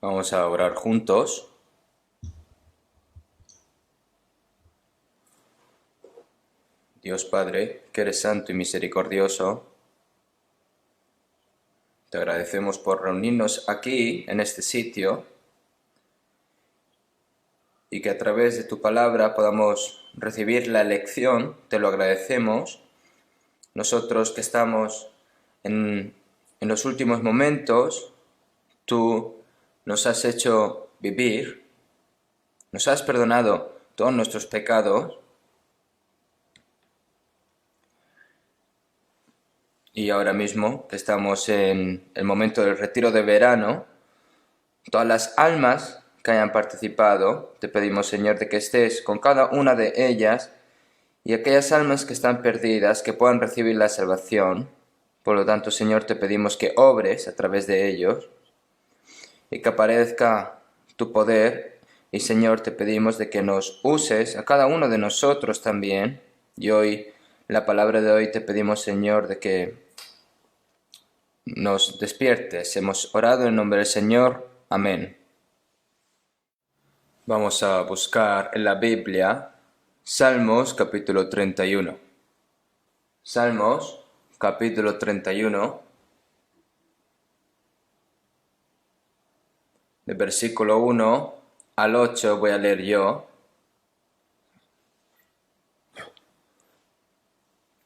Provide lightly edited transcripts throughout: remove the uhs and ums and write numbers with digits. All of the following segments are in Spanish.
Vamos a orar juntos. Dios Padre, que eres santo y misericordioso, te agradecemos por reunirnos aquí, en este sitio, y que a través de tu palabra podamos recibir la lección. Te lo agradecemos. Nosotros que estamos en los últimos momentos, tú nos has hecho vivir, nos has perdonado todos nuestros pecados, y ahora mismo que estamos en el momento del retiro de verano, todas las almas que hayan participado, te pedimos, Señor, de que estés con cada una de ellas, y aquellas almas que están perdidas, que puedan recibir la salvación. Por lo tanto, Señor, te pedimos que obres a través de ellos y que aparezca tu poder. Y, Señor, te pedimos de que nos uses a cada uno de nosotros también. Y hoy, la palabra de hoy, te pedimos, Señor, de que nos despiertes. Hemos orado en nombre del Señor. Amén. Vamos a buscar en la Biblia Salmos capítulo 31. Salmos capítulo 31, del versículo 1 al 8 voy a leer yo.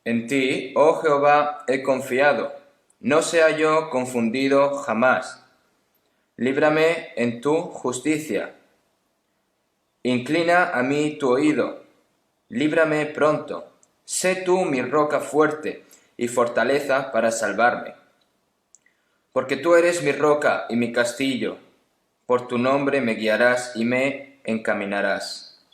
En ti, oh Jehová, he confiado, no sea yo confundido jamás. Líbrame en tu justicia. Inclina a mí tu oído, líbrame pronto. Sé tú mi roca fuerte y fortaleza para salvarme. Porque tú eres mi roca y mi castillo, por tu nombre me guiarás y me encaminarás.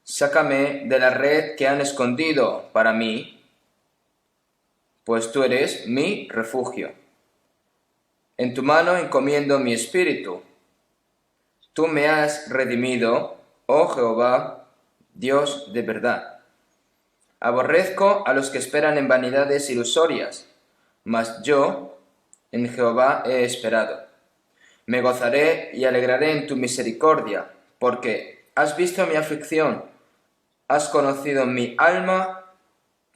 Sácame de la red que han escondido para mí, pues tú eres mi refugio. En tu mano encomiendo mi espíritu. Tú me has redimido, oh Jehová, Dios de verdad. Aborrezco a los que esperan en vanidades ilusorias, mas yo en Jehová he esperado. Me gozaré y alegraré en tu misericordia, porque has visto mi aflicción, has conocido mi alma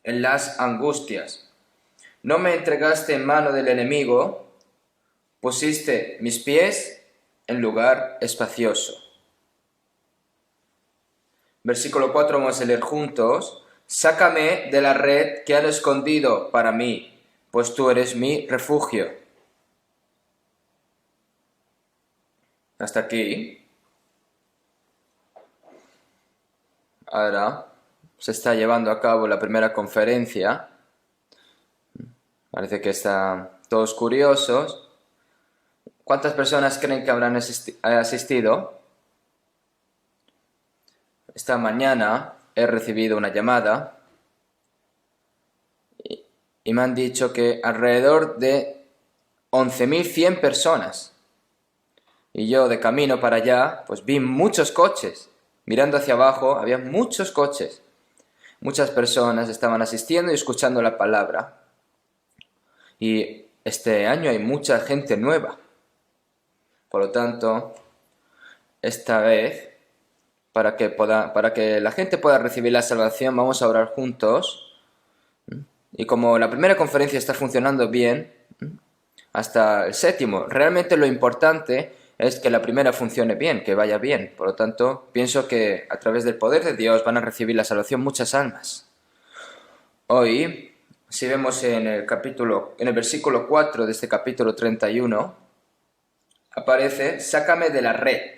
en las angustias. No me entregaste en mano del enemigo, pusiste mis pies en lugar espacioso. Versículo 4 vamos a leer juntos. Sácame de la red que han escondido para mí, pues tú eres mi refugio. Hasta aquí. Ahora se está llevando a cabo la primera conferencia. Parece que están todos curiosos. ¿Cuántas personas creen que habrán asistido? Esta mañana he recibido una llamada y me han dicho que alrededor de 11.100 personas. Y yo de camino para allá, pues vi muchos coches. Mirando hacia abajo, había muchos coches. Muchas personas estaban asistiendo y escuchando la palabra. Y este año hay mucha gente nueva. Por lo tanto, esta vez, para que la gente pueda recibir la salvación, vamos a orar juntos. Y como la primera conferencia está funcionando bien, hasta el séptimo, realmente lo importante es que la primera funcione bien, que vaya bien. Por lo tanto, pienso que a través del poder de Dios van a recibir la salvación muchas almas. Hoy, si vemos en el versículo 4 de este capítulo 31, aparece, sácame de la red.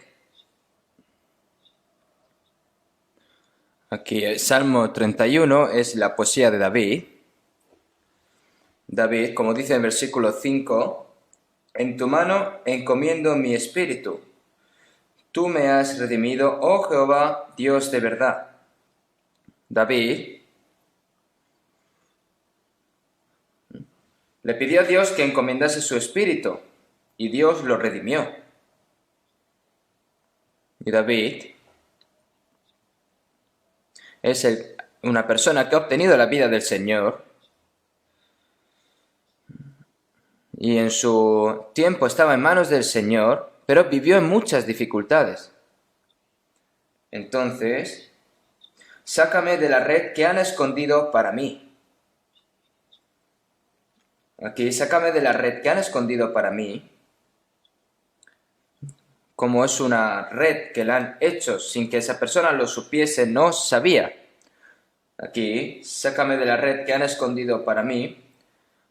Aquí el Salmo 31 es la poesía de David. David, como dice en el versículo 5, en tu mano encomiendo mi espíritu. Tú me has redimido, oh Jehová, Dios de verdad. David le pidió a Dios que encomendase su espíritu, y Dios lo redimió. Y David es una persona que ha obtenido la vida del Señor. y en su tiempo estaba en manos del Señor, pero vivió en muchas dificultades. Entonces, sácame de la red que han escondido para mí. Aquí, sácame de la red que han escondido para mí. Como es una red que la han hecho sin que esa persona lo supiese, no sabía. Aquí, sácame de la red que han escondido para mí.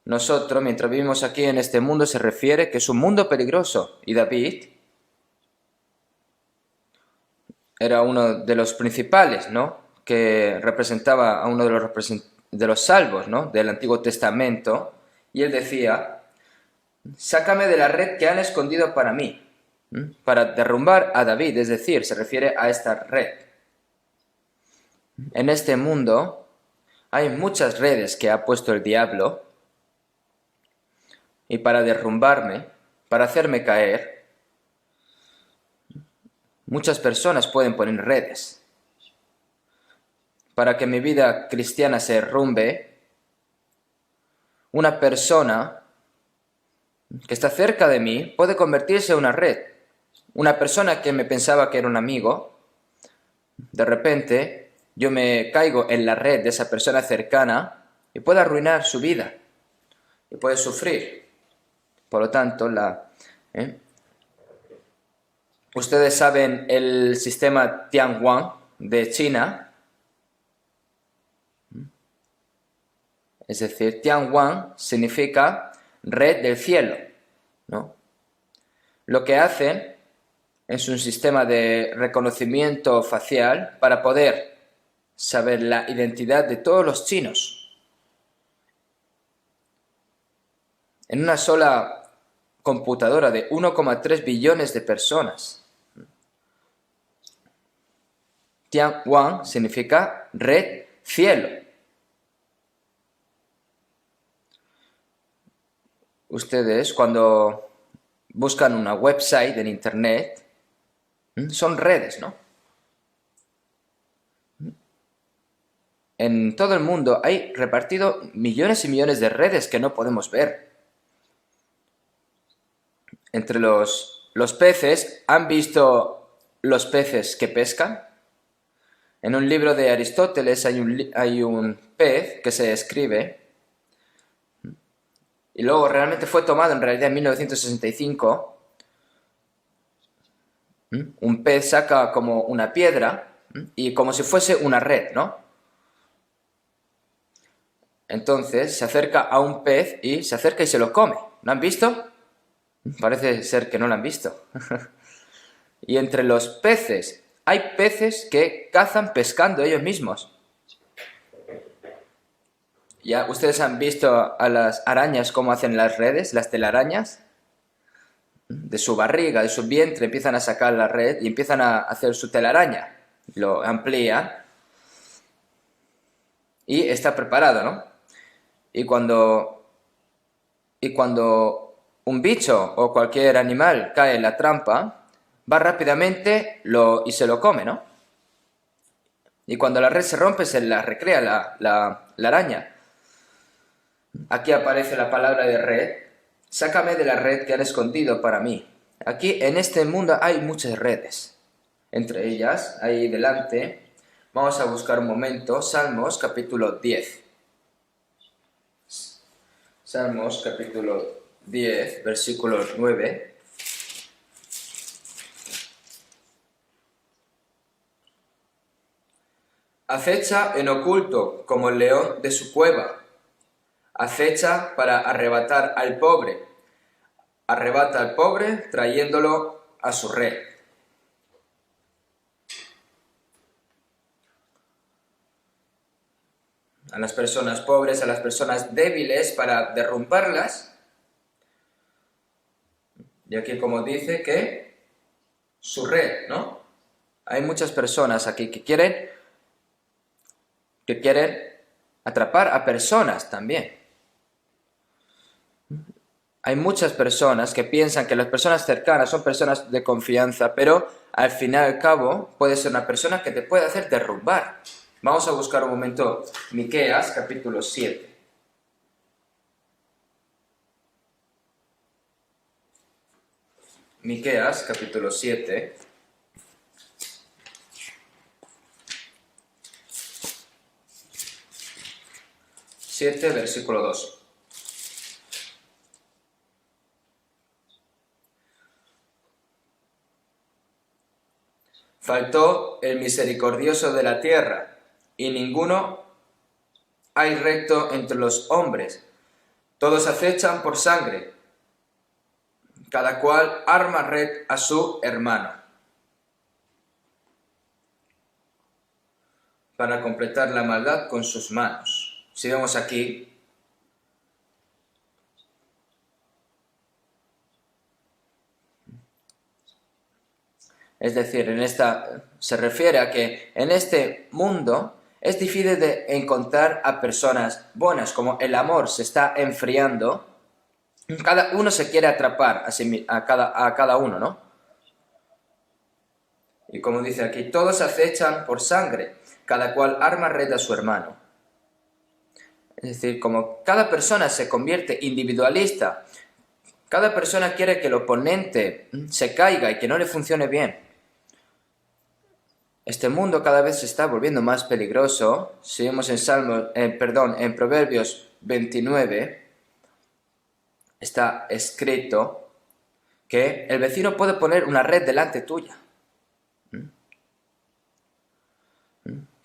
Nosotros, mientras vivimos aquí en este mundo, se refiere que es un mundo peligroso. Y David era uno de los principales, ¿no? Que representaba a uno de los salvos, ¿no? Del Antiguo Testamento. Y él decía, sácame de la red que han escondido para mí. Para derrumbar a David, es decir, se refiere a esta red. En este mundo hay muchas redes que ha puesto el diablo y para derrumbarme, para hacerme caer, muchas personas pueden poner redes. Para que mi vida cristiana se derrumbe, una persona que está cerca de mí puede convertirse en una red. Una persona que me pensaba que era un amigo, de repente yo me caigo en la red de esa persona cercana y puede arruinar su vida y puede sufrir. Por lo tanto, ustedes saben el sistema Tianwan de China. Es decir, Tianwan significa red del cielo, ¿no? Lo que hacen es un sistema de reconocimiento facial para poder saber la identidad de todos los chinos. En una sola computadora de 1,3 billones de personas. Tianwan significa red cielo. Ustedes cuando buscan una website en internet, son redes, ¿no? En todo el mundo hay repartido millones y millones de redes que no podemos ver. Entre los peces, ¿han visto los peces que pescan? En un libro de Aristóteles hay un pez que se describe, y luego realmente fue tomado en realidad en 1965. Un pez saca como una piedra y como si fuese una red, ¿no? Entonces se acerca a un pez y se acerca y se lo come. ¿Lo han visto? Parece ser que no lo han visto. Y entre los peces, hay peces que cazan pescando ellos mismos. ¿Ya ustedes han visto a las arañas cómo hacen las redes, las telarañas? De su barriga, de su vientre, empiezan a sacar la red y empiezan a hacer su telaraña. Lo amplían y está preparado, ¿no? Y cuando un bicho o cualquier animal cae en la trampa, va rápidamente y se lo come, ¿no? Y cuando la red se rompe, se la recrea la araña. Aquí aparece la palabra de red. Sácame de la red que han escondido para mí. Aquí en este mundo hay muchas redes. Entre ellas, ahí delante, vamos a buscar un momento, Salmos capítulo 10. Salmos capítulo 10, versículo 9. Acecha en oculto como el león de su cueva. Acecha para arrebatar al pobre. Arrebata al pobre trayéndolo a su red. A las personas pobres, a las personas débiles para derrumbarlas. Y aquí como dice que su red, ¿no? Hay muchas personas aquí que quieren atrapar a personas también. Hay muchas personas que piensan que las personas cercanas son personas de confianza, pero al fin y al cabo puede ser una persona que te puede hacer derrumbar. Vamos a buscar un momento Miqueas, capítulo 7. Miqueas, capítulo 7. Versículo 2. Faltó el misericordioso de la tierra, y ninguno hay recto entre los hombres. Todos acechan por sangre, cada cual arma red a su hermano, para completar la maldad con sus manos. Si vemos aquí, es decir, se refiere a que en este mundo es difícil de encontrar a personas buenas, como el amor se está enfriando, cada uno se quiere atrapar a cada uno, ¿no? Y como dice aquí, todos acechan por sangre, cada cual arma red a su hermano. Es decir, como cada persona se convierte individualista, cada persona quiere que el oponente se caiga y que no le funcione bien. Este mundo cada vez se está volviendo más peligroso. Si vemos en Proverbios 29, está escrito que el vecino puede poner una red delante tuya.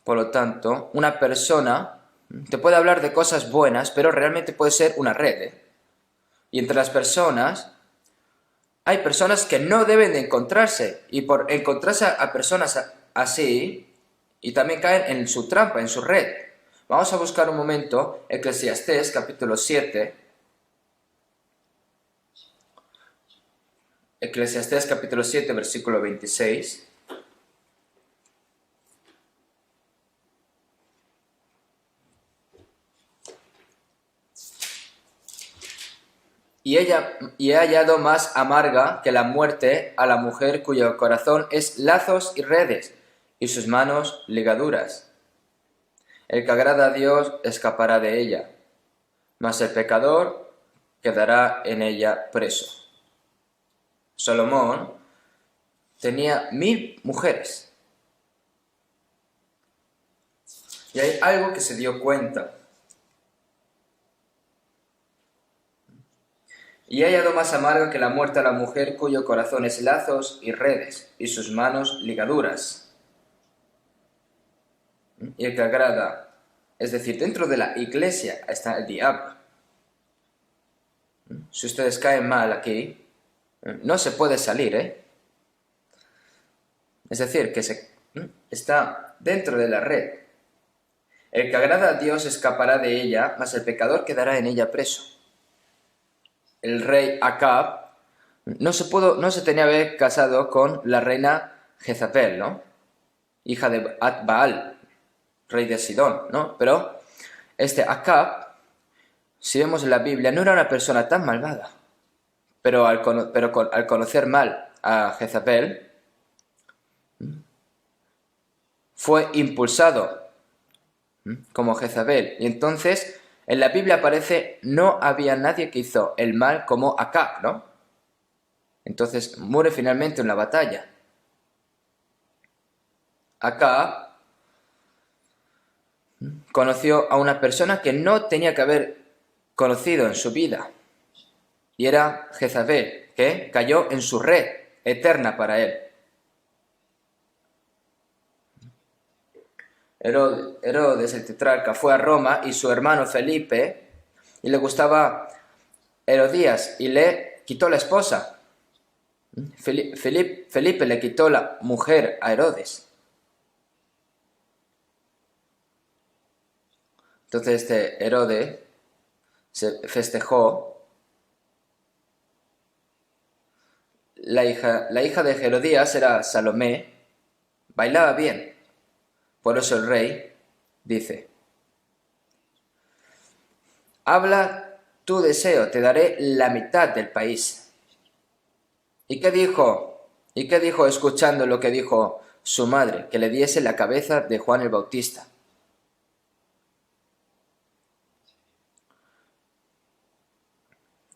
Por lo tanto, una persona te puede hablar de cosas buenas, pero realmente puede ser una red, ¿eh? Y entre las personas, hay personas que no deben de encontrarse, y por encontrarse a personas así, y también caen en su trampa, en su red. Vamos a buscar un momento Eclesiastés, capítulo 7. Eclesiastés, capítulo 7, versículo 26. Y he hallado más amarga que la muerte a la mujer cuyo corazón es lazos y redes, y sus manos ligaduras. El que agrada a Dios escapará de ella, mas el pecador quedará en ella preso. Salomón tenía 1000 mujeres. Y hay algo que se dio cuenta. Y he hallado más amarga que la muerte a la mujer cuyo corazón es lazos y redes, y sus manos ligaduras. Y el que agrada, es decir, dentro de la iglesia está el diablo. Si ustedes caen mal aquí, no se puede salir, ¿eh? Es decir, que está dentro de la red. El que agrada a Dios escapará de ella, mas el pecador quedará en ella preso. El rey Acab no se tenía que haber casado con la reina Jezabel, ¿no? Hija de Baal, rey de Sidón, ¿no? Pero Acab, si vemos en la Biblia, no era una persona tan malvada. Pero al conocer mal a Jezabel, fue impulsado como Jezabel. Y entonces, en la Biblia aparece, no había nadie que hizo el mal como Acab, ¿no? Entonces, muere finalmente en la batalla. Acab conoció a una persona que no tenía que haber conocido en su vida. Y era Jezabel, que cayó en su red eterna para él. Herodes, el tetrarca, fue a Roma y su hermano Felipe, y le gustaba Herodías, y le quitó la esposa. Felipe le quitó la mujer a Herodes. Entonces Herodes se festejó. La hija de Herodías era Salomé, bailaba bien. Por eso el rey dice: habla tu deseo, te daré la mitad del país. ¿Y qué dijo? Escuchando lo que dijo su madre? Que le diese la cabeza de Juan el Bautista.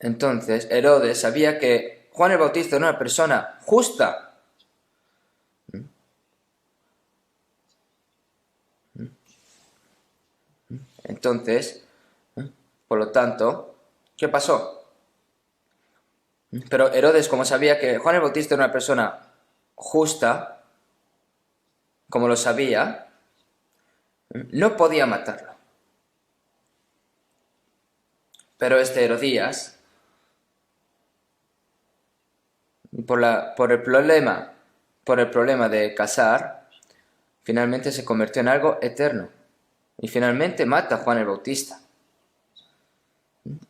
Entonces Herodes sabía que Juan el Bautista era una persona justa. Entonces, por lo tanto, ¿qué pasó? Pero Herodes, como sabía que Juan el Bautista era una persona justa, como lo sabía, no podía matarlo. Pero este Herodías, por el problema de casar, finalmente se convirtió en algo eterno. Y finalmente mata a Juan el Bautista,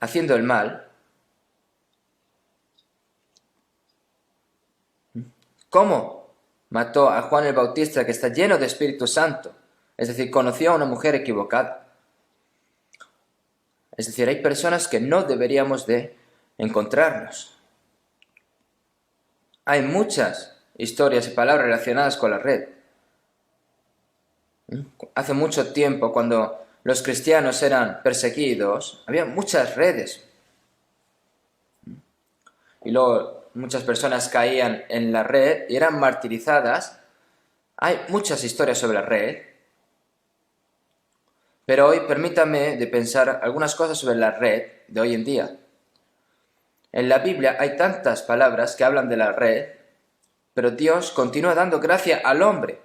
haciendo el mal. ¿Cómo mató a Juan el Bautista, que está lleno de Espíritu Santo? Es decir, conoció a una mujer equivocada. Es decir, hay personas que no deberíamos de encontrarnos. Hay muchas historias y palabras relacionadas con la red. Hace mucho tiempo, cuando los cristianos eran perseguidos, había muchas redes. Y luego muchas personas caían en la red y eran martirizadas. Hay muchas historias sobre la red. Pero hoy permítame de pensar algunas cosas sobre la red de hoy en día. En la Biblia hay tantas palabras que hablan de la red, pero Dios continúa dando gracia al hombre.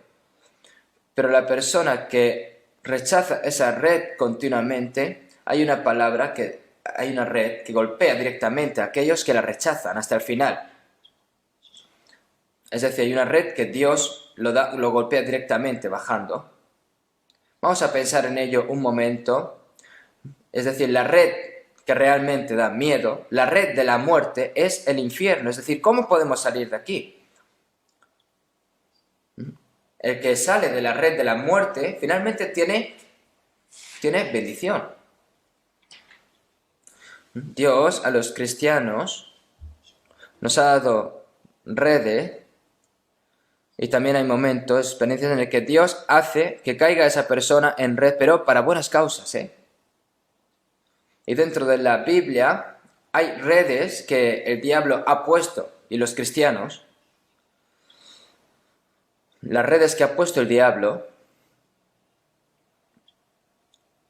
Pero la persona que rechaza esa red continuamente, hay una red que golpea directamente a aquellos que la rechazan hasta el final. Es decir, hay una red que Dios lo golpea directamente bajando. Vamos a pensar en ello un momento. Es decir, la red que realmente da miedo, la red de la muerte, es el infierno. Es decir, ¿cómo podemos salir de aquí? El que sale de la red de la muerte finalmente tiene bendición. Dios a los cristianos nos ha dado redes, y también hay momentos, experiencias en las que Dios hace que caiga esa persona en red, pero para buenas causas, Y dentro de la Biblia hay redes que el diablo ha puesto, y los cristianos, las redes que ha puesto el diablo,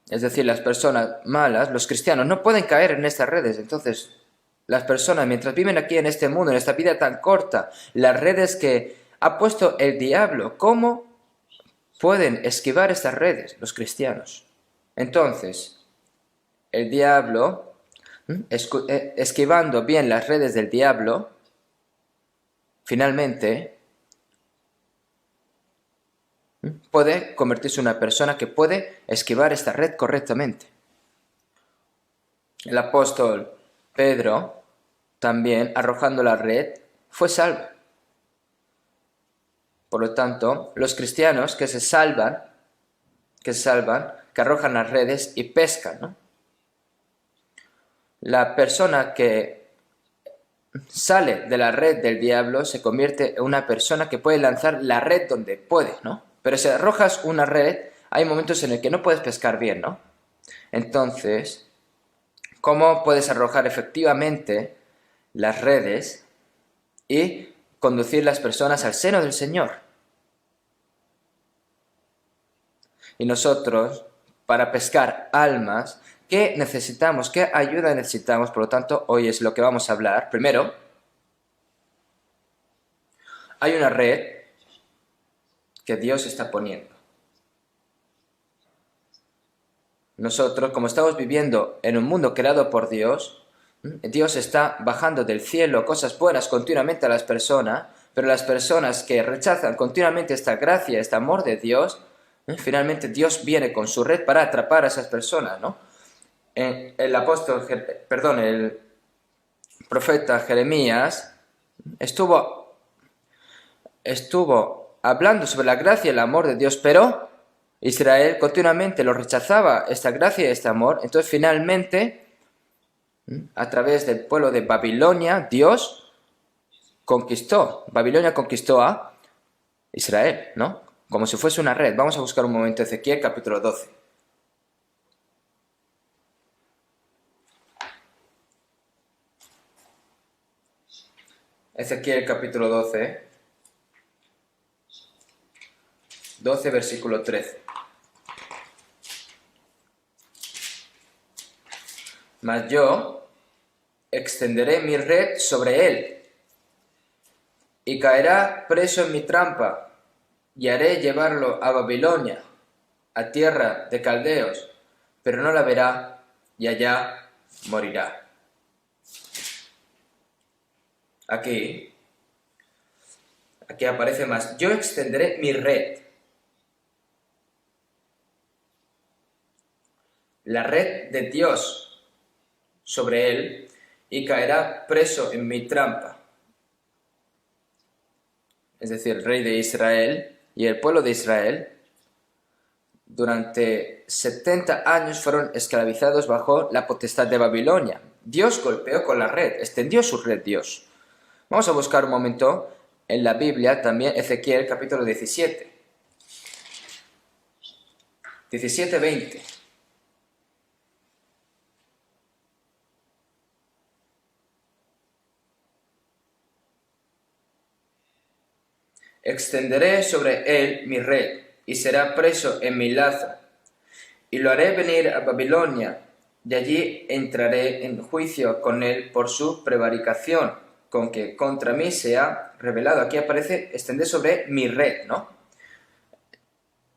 es decir, las personas malas, los cristianos, no pueden caer en estas redes. Entonces, las personas, mientras viven aquí en este mundo, en esta vida tan corta, las redes que ha puesto el diablo, ¿cómo pueden esquivar estas redes los cristianos? Entonces, el diablo, esquivando bien las redes del diablo, finalmente puede convertirse en una persona que puede esquivar esta red correctamente. El apóstol Pedro, también arrojando la red, fue salvo. Por lo tanto, los cristianos que se salvan, que arrojan las redes y pescan, ¿no? La persona que sale de la red del diablo se convierte en una persona que puede lanzar la red donde puede, ¿no? Pero si arrojas una red, hay momentos en el que no puedes pescar bien, ¿no? Entonces, ¿cómo puedes arrojar efectivamente las redes y conducir las personas al seno del Señor? Y nosotros, para pescar almas, ¿qué necesitamos? ¿Qué ayuda necesitamos? Por lo tanto, hoy es lo que vamos a hablar. Primero, hay una red que Dios está poniendo. Nosotros, como estamos viviendo en un mundo creado por Dios, Dios está bajando del cielo cosas buenas continuamente a las personas, pero las personas que rechazan continuamente esta gracia, este amor de Dios, finalmente Dios viene con su red para atrapar a esas personas, ¿no? El profeta Jeremías estuvo hablando sobre la gracia y el amor de Dios, pero Israel continuamente lo rechazaba, esta gracia y este amor. Entonces finalmente, a través del pueblo de Babilonia, Babilonia conquistó a Israel, ¿no? Como si fuese una red. Vamos a buscar un momento Ezequiel capítulo 12. Ezequiel capítulo 12, 12 versículo 13. Mas yo extenderé mi red sobre él, y caerá preso en mi trampa, y haré llevarlo a Babilonia, a tierra de caldeos, pero no la verá, y allá morirá. Aquí aparece más, yo extenderé mi red. La red de Dios sobre él, y caerá preso en mi trampa. Es decir, el rey de Israel y el pueblo de Israel durante 70 años fueron esclavizados bajo la potestad de Babilonia. Dios golpeó con la red, extendió su red Dios. Vamos a buscar un momento en la Biblia también Ezequiel capítulo 17. 17:20. Extenderé sobre él mi red, y será preso en mi lazo, y lo haré venir a Babilonia, y allí entraré en juicio con él por su prevaricación, con que contra mí se ha revelado. Aquí aparece extender sobre mi red, ¿no?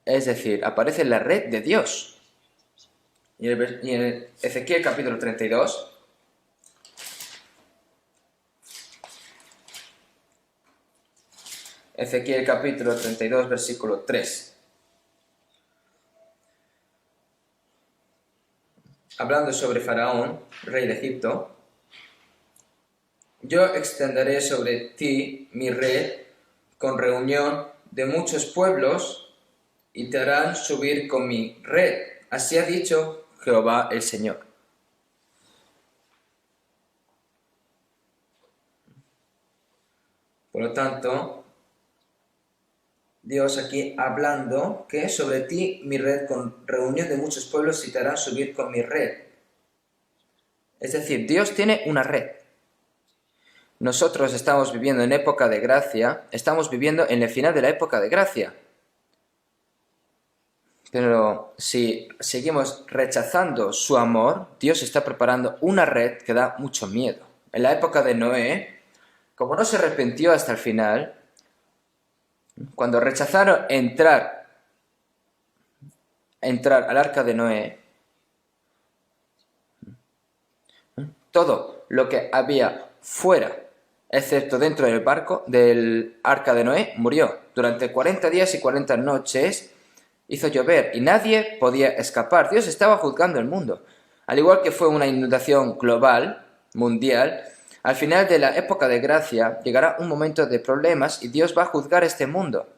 Es decir, aparece la red de Dios. Y en Ezequiel capítulo 32... Ezequiel capítulo 32, versículo 3. Hablando sobre Faraón, rey de Egipto, yo extenderé sobre ti mi red con reunión de muchos pueblos y te harán subir con mi red. Así ha dicho Jehová el Señor. Por lo tanto, Dios aquí hablando que sobre ti mi red con reunión de muchos pueblos y te harán subir con mi red. Es decir, Dios tiene una red. Nosotros estamos viviendo en época de gracia, estamos viviendo en el final de la época de gracia. Pero si seguimos rechazando su amor, Dios está preparando una red que da mucho miedo. En la época de Noé, como no se arrepintió hasta el final, cuando rechazaron entrar al arca de Noé, todo lo que había fuera, excepto dentro del barco, del arca de Noé, murió. Durante 40 días y 40 noches hizo llover y nadie podía escapar. Dios estaba juzgando el mundo. Al igual que fue una inundación global, mundial, al final de la época de gracia llegará un momento de problemas y Dios va a juzgar este mundo.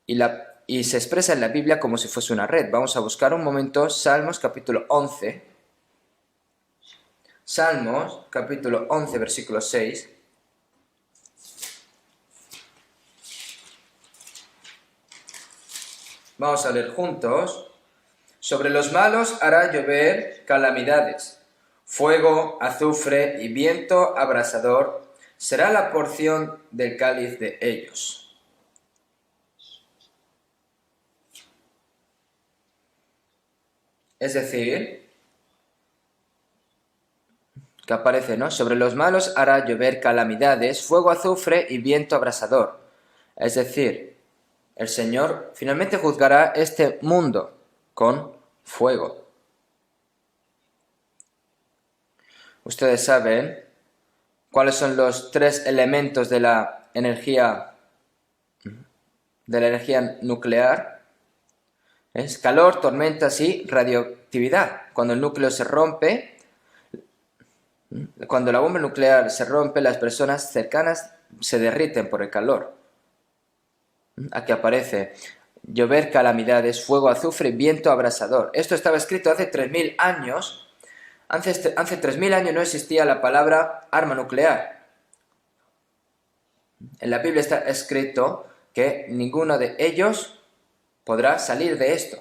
Y se expresa en la Biblia como si fuese una red. Vamos a buscar un momento Salmos capítulo 11. Salmos capítulo 11, versículo 6. Vamos a leer juntos. Sobre los malos hará llover calamidades. Fuego, azufre y viento abrasador será la porción del cáliz de ellos. Es decir, que aparece, ¿no? Sobre los malos hará llover calamidades, fuego, azufre y viento abrasador. Es decir, el Señor finalmente juzgará este mundo con fuego. Ustedes saben cuáles son los 3 elementos de la energía nuclear. Es calor, tormentas y radioactividad. Cuando el núcleo se rompe, cuando la bomba nuclear se rompe, las personas cercanas se derriten por el calor. Aquí aparece llover calamidades, fuego, azufre y viento abrasador. Esto estaba escrito hace 3000 años. Hace 3000 años no existía la palabra arma nuclear. En la Biblia está escrito que ninguno de ellos podrá salir de esto.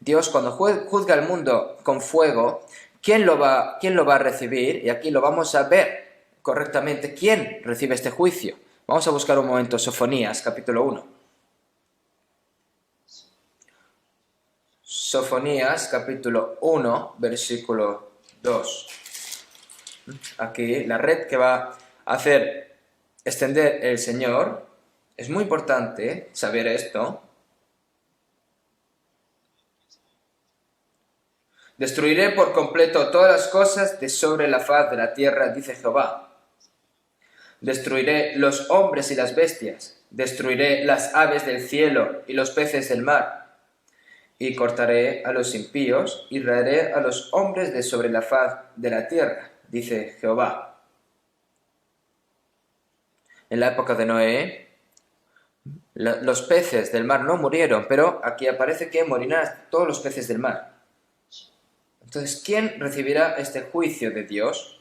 Dios, cuando juzga el mundo con fuego, ¿quién lo va a recibir? Y aquí lo vamos a ver correctamente, ¿quién recibe este juicio? Vamos a buscar un momento Sofonías, capítulo 1. Sofonías, capítulo 1, versículo 2. Aquí, la red que va a hacer extender el Señor, es muy importante saber esto. Destruiré por completo todas las cosas de sobre la faz de la tierra, dice Jehová. Destruiré los hombres y las bestias, destruiré las aves del cielo y los peces del mar. Y cortaré a los impíos y raeré a los hombres de sobre la faz de la tierra, dice Jehová. En la época de Noé, los peces del mar no murieron, pero aquí aparece que morirán todos los peces del mar. Entonces, ¿quién recibirá este juicio de Dios?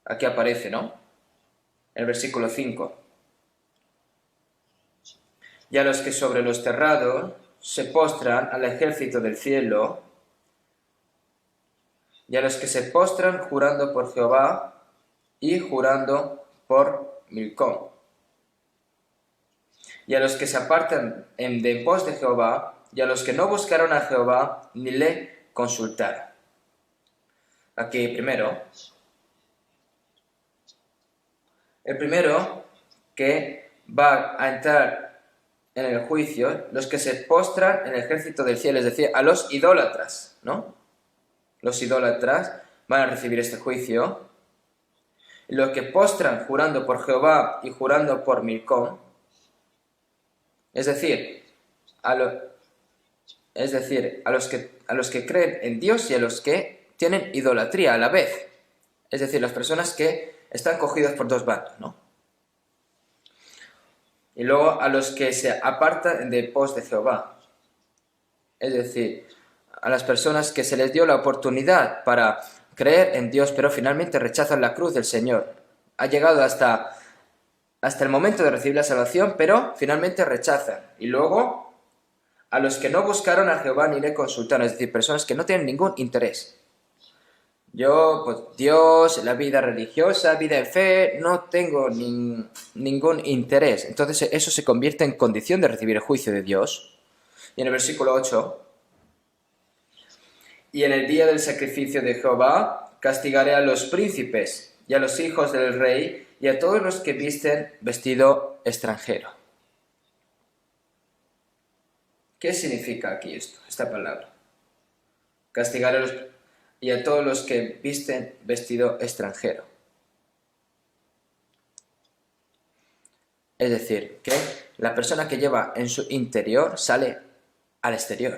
Aquí aparece, ¿no? El versículo 5. Y a los que sobre los terrados se postran al ejército del cielo, y a los que se postran jurando por Jehová y jurando por Milcom. Y a los que se apartan de pos de Jehová, y a los que no buscaron a Jehová ni le consultaron. Aquí primero, el primero que va a entrar en el juicio, los que se postran en el ejército del cielo, es decir, a los idólatras, ¿no? Los idólatras van a recibir este juicio. Y los que postran jurando por Jehová y jurando por Milcom, es decir, a los que creen en Dios y a los que tienen idolatría a la vez. Es decir, las personas que están cogidas por dos bandos, ¿no? Y luego a los que se apartan de pos de Jehová. Es decir, a las personas que se les dio la oportunidad para creer en Dios, pero finalmente rechazan la cruz del Señor. Ha llegado hasta el momento de recibir la salvación, pero finalmente rechazan. Y luego a los que no buscaron a Jehová ni le consultaron, es decir, personas que no tienen ningún interés. Yo, pues Dios, la vida religiosa, vida de fe, no tengo ningún interés. Entonces eso se convierte en condición de recibir el juicio de Dios. Y en el versículo 8, y en el día del sacrificio de Jehová castigaré a los príncipes y a los hijos del rey y a todos los que visten vestido extranjero. ¿Qué significa aquí esta palabra? Castigaré a los y a todos los que visten vestido extranjero. Es decir, que la persona que lleva en su interior sale al exterior.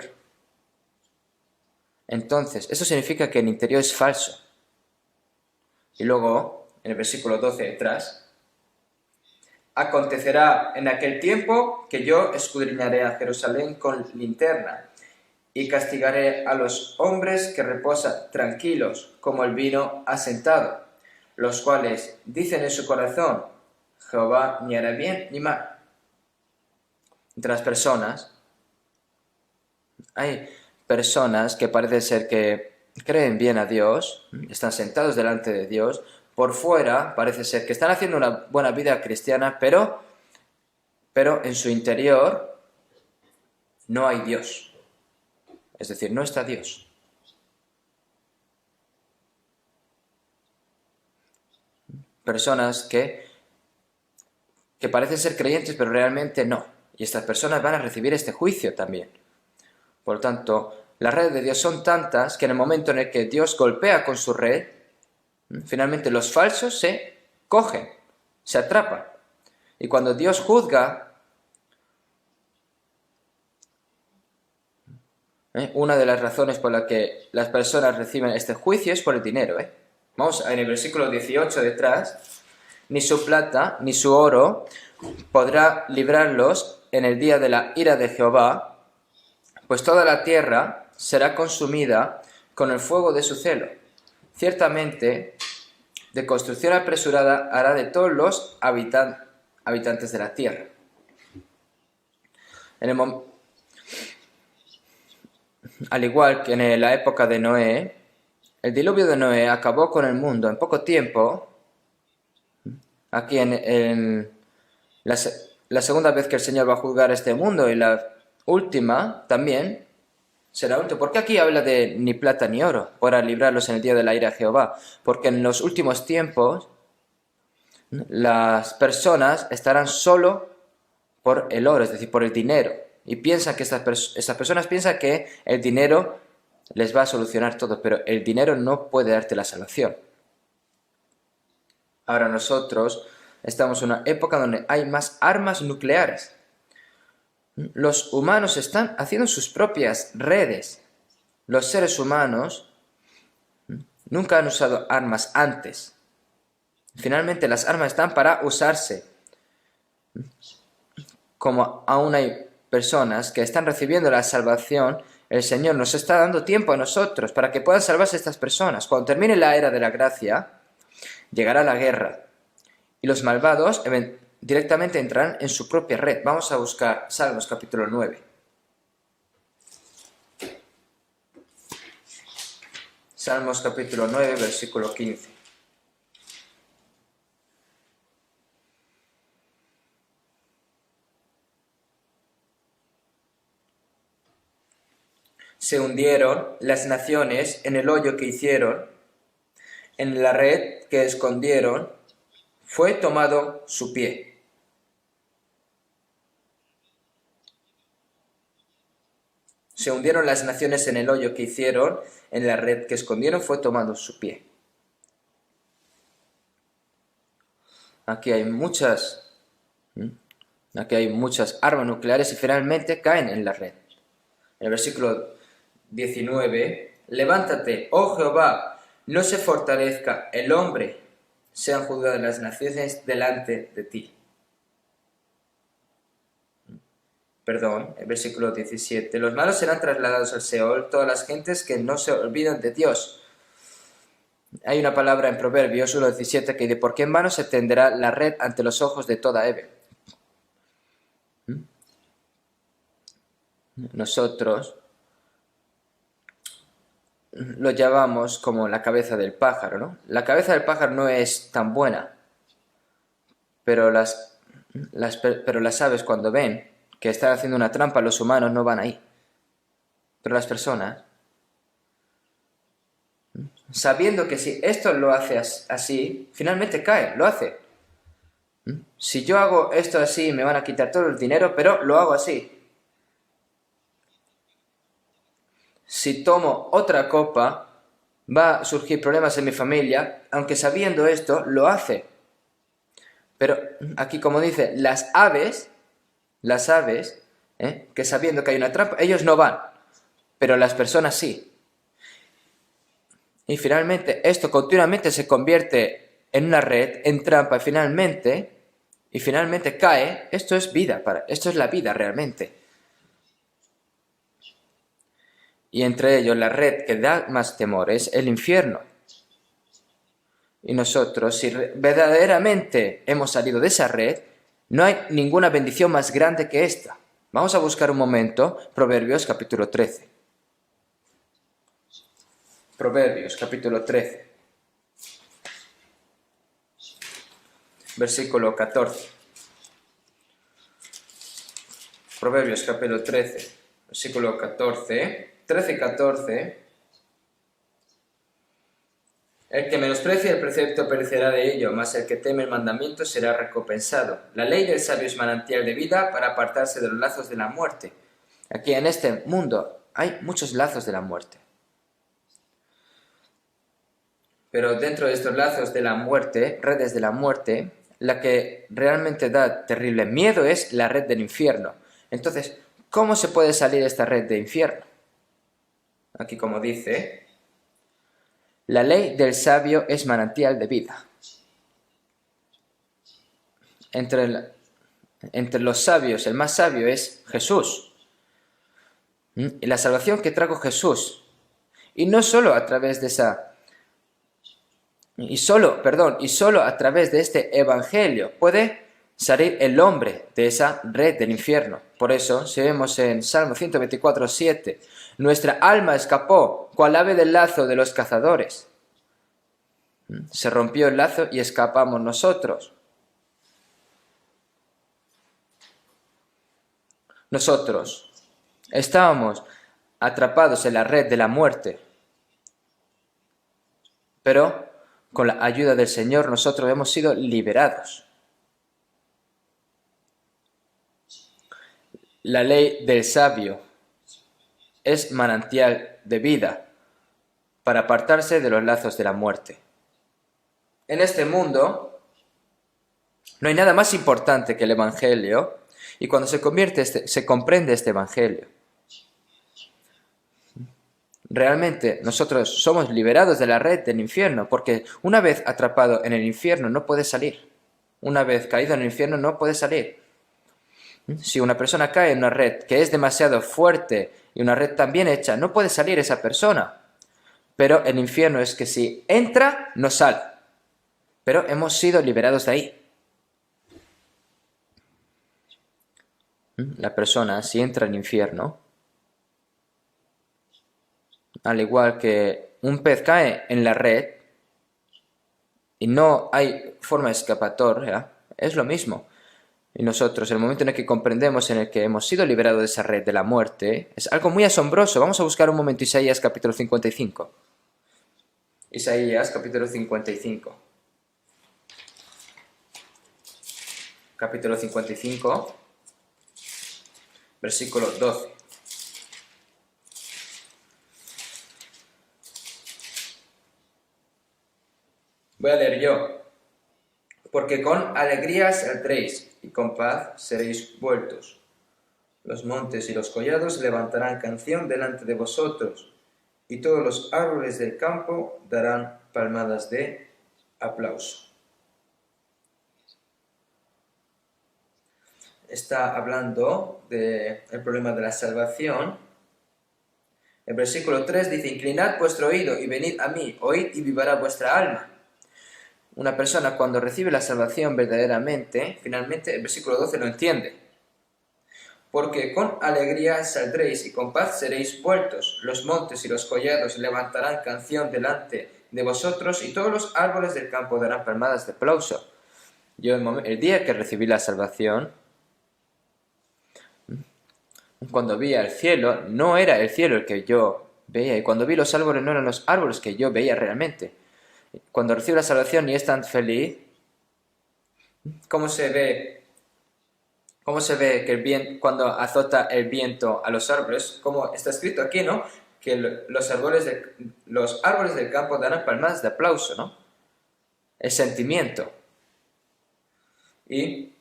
Entonces, eso significa que el interior es falso. Y luego, en el versículo 12 detrás, acontecerá en aquel tiempo que yo escudriñaré a Jerusalén con linterna y castigaré a los hombres que reposan tranquilos como el vino asentado, los cuales dicen en su corazón, Jehová ni hará bien ni mal. Entre las personas, hay personas que parece ser que creen bien a Dios, están sentados delante de Dios, por fuera parece ser que están haciendo una buena vida cristiana, pero en su interior no hay Dios. Es decir, no está Dios. Personas que parecen ser creyentes, pero realmente no. Y estas personas van a recibir este juicio también. Por lo tanto, las redes de Dios son tantas que en el momento en el que Dios golpea con su red, finalmente los falsos se cogen, se atrapan. Y cuando Dios juzga, una de las razones por las que las personas reciben este juicio es por el dinero. Vamos en el versículo 18 detrás. Ni su plata ni su oro podrá librarlos en el día de la ira de Jehová, pues toda la tierra será consumida con el fuego de su celo. Ciertamente, de construcción apresurada hará de todos los habitantes de la tierra. Al igual que en la época de Noé, el diluvio de Noé acabó con el mundo en poco tiempo, aquí en la segunda vez que el Señor va a juzgar este mundo, y la última también será última. ¿Por qué aquí habla de ni plata ni oro para librarlos en el día de la ira de Jehová? Porque en los últimos tiempos las personas estarán solo por el oro, es decir, por el dinero. Y piensan que estas personas piensan que el dinero les va a solucionar todo, pero el dinero no puede darte la salvación. Ahora nosotros estamos en una época donde hay más armas nucleares. Los humanos están haciendo sus propias redes. Los seres humanos nunca han usado armas antes. Finalmente las armas están para usarse. Como aún hay personas que están recibiendo la salvación, el Señor nos está dando tiempo a nosotros para que puedan salvarse estas personas. Cuando termine la era de la gracia, llegará la guerra. Y los malvados directamente entrarán en su propia red. Vamos a buscar Salmos capítulo 9. Salmos capítulo 9, versículo 15. Se hundieron las naciones en el hoyo que hicieron, en la red que escondieron, fue tomado su pie. Se hundieron las naciones en el hoyo que hicieron, en la red que escondieron, fue tomado su pie. Aquí hay muchas armas nucleares y finalmente caen en la red. En el versículo 19, levántate, oh Jehová, no se fortalezca el hombre, sean juzgadas las naciones delante de ti. Perdón, el versículo 17, los malos serán trasladados al Seol, todas las gentes que no se olvidan de Dios. Hay una palabra en Proverbios 1:17 que dice, ¿por qué en vano se tenderá la red ante los ojos de toda Eve? Nosotros lo llamamos como la cabeza del pájaro, ¿no? La cabeza del pájaro no es tan buena, pero las aves cuando ven que están haciendo una trampa, los humanos no van ahí. Pero las personas, sabiendo que si esto lo hace así, finalmente cae, lo hace. Si yo hago esto así, me van a quitar todo el dinero, pero lo hago así. Si tomo otra copa, va a surgir problemas en mi familia, aunque sabiendo esto, lo hace. Pero aquí como dice, las aves, que sabiendo que hay una trampa, ellos no van, pero las personas sí. Y finalmente esto continuamente se convierte en una red, en trampa, y finalmente cae. Esto es vida, esto es la vida realmente. Y entre ellos la red que da más temor es el infierno. Y nosotros, si verdaderamente hemos salido de esa red, no hay ninguna bendición más grande que esta. Vamos a buscar un momento Proverbios capítulo 13. Proverbios capítulo 13. Versículo 14. Proverbios capítulo 13, versículo 14. 13:14. El que menosprecia el precepto perecerá de ello, mas el que teme el mandamiento será recompensado. La ley del sabio es manantial de vida para apartarse de los lazos de la muerte. Aquí en este mundo hay muchos lazos de la muerte. Pero dentro de estos lazos de la muerte, redes de la muerte, la que realmente da terrible miedo es la red del infierno. Entonces, ¿cómo se puede salir de esta red de infierno? Aquí como dice, la ley del sabio es manantial de vida. Entre los sabios, el más sabio es Jesús. Y la salvación que trajo Jesús. Y no solo a través de solo a través de este evangelio puede salir el hombre de esa red del infierno. Por eso, si vemos en Salmo 124:7, nuestra alma escapó cual ave del lazo de los cazadores. Se rompió el lazo y escapamos nosotros. Nosotros estábamos atrapados en la red de la muerte, pero con la ayuda del Señor nosotros hemos sido liberados. La ley del sabio es manantial de vida para apartarse de los lazos de la muerte. En este mundo no hay nada más importante que el Evangelio, y cuando se comprende este Evangelio, realmente nosotros somos liberados de la red del infierno, porque una vez atrapado en el infierno no puede salir. Una vez caído en el infierno no puede salir. Si una persona cae en una red que es demasiado fuerte y una red tan bien hecha, no puede salir esa persona. Pero el infierno es que si entra, no sale. Pero hemos sido liberados de ahí. La persona, si entra al infierno, al igual que un pez cae en la red y no hay forma escapatoria, es lo mismo. Y nosotros, el momento en el que comprendemos en el que hemos sido liberados de esa red de la muerte, es algo muy asombroso. Vamos a buscar un momento Isaías capítulo 55. Isaías capítulo 55. Capítulo 55, versículo 12. Voy a leer yo. Porque con alegría saldréis y con paz seréis vueltos. Los montes y los collados levantarán canción delante de vosotros, y todos los árboles del campo darán palmadas de aplauso. Está hablando del problema de la salvación. El versículo 3 dice: inclinad vuestro oído y venid a mí, oíd y vivará vuestra alma. Una persona cuando recibe la salvación verdaderamente, finalmente el versículo 12 lo entiende. Porque con alegría saldréis y con paz seréis vueltos. Los montes y los collados levantarán canción delante de vosotros y todos los árboles del campo darán palmadas de aplauso. Yo el día que recibí la salvación, cuando vi al cielo, no era el cielo el que yo veía. Y cuando vi los árboles, no eran los árboles que yo veía realmente. Cuando recibo la salvación y es tan feliz, ¿cómo se ve que el viento, cuando azota el viento a los árboles? Como está escrito aquí, ¿no? Que los árboles del campo darán palmadas de aplauso, ¿no? El sentimiento. Y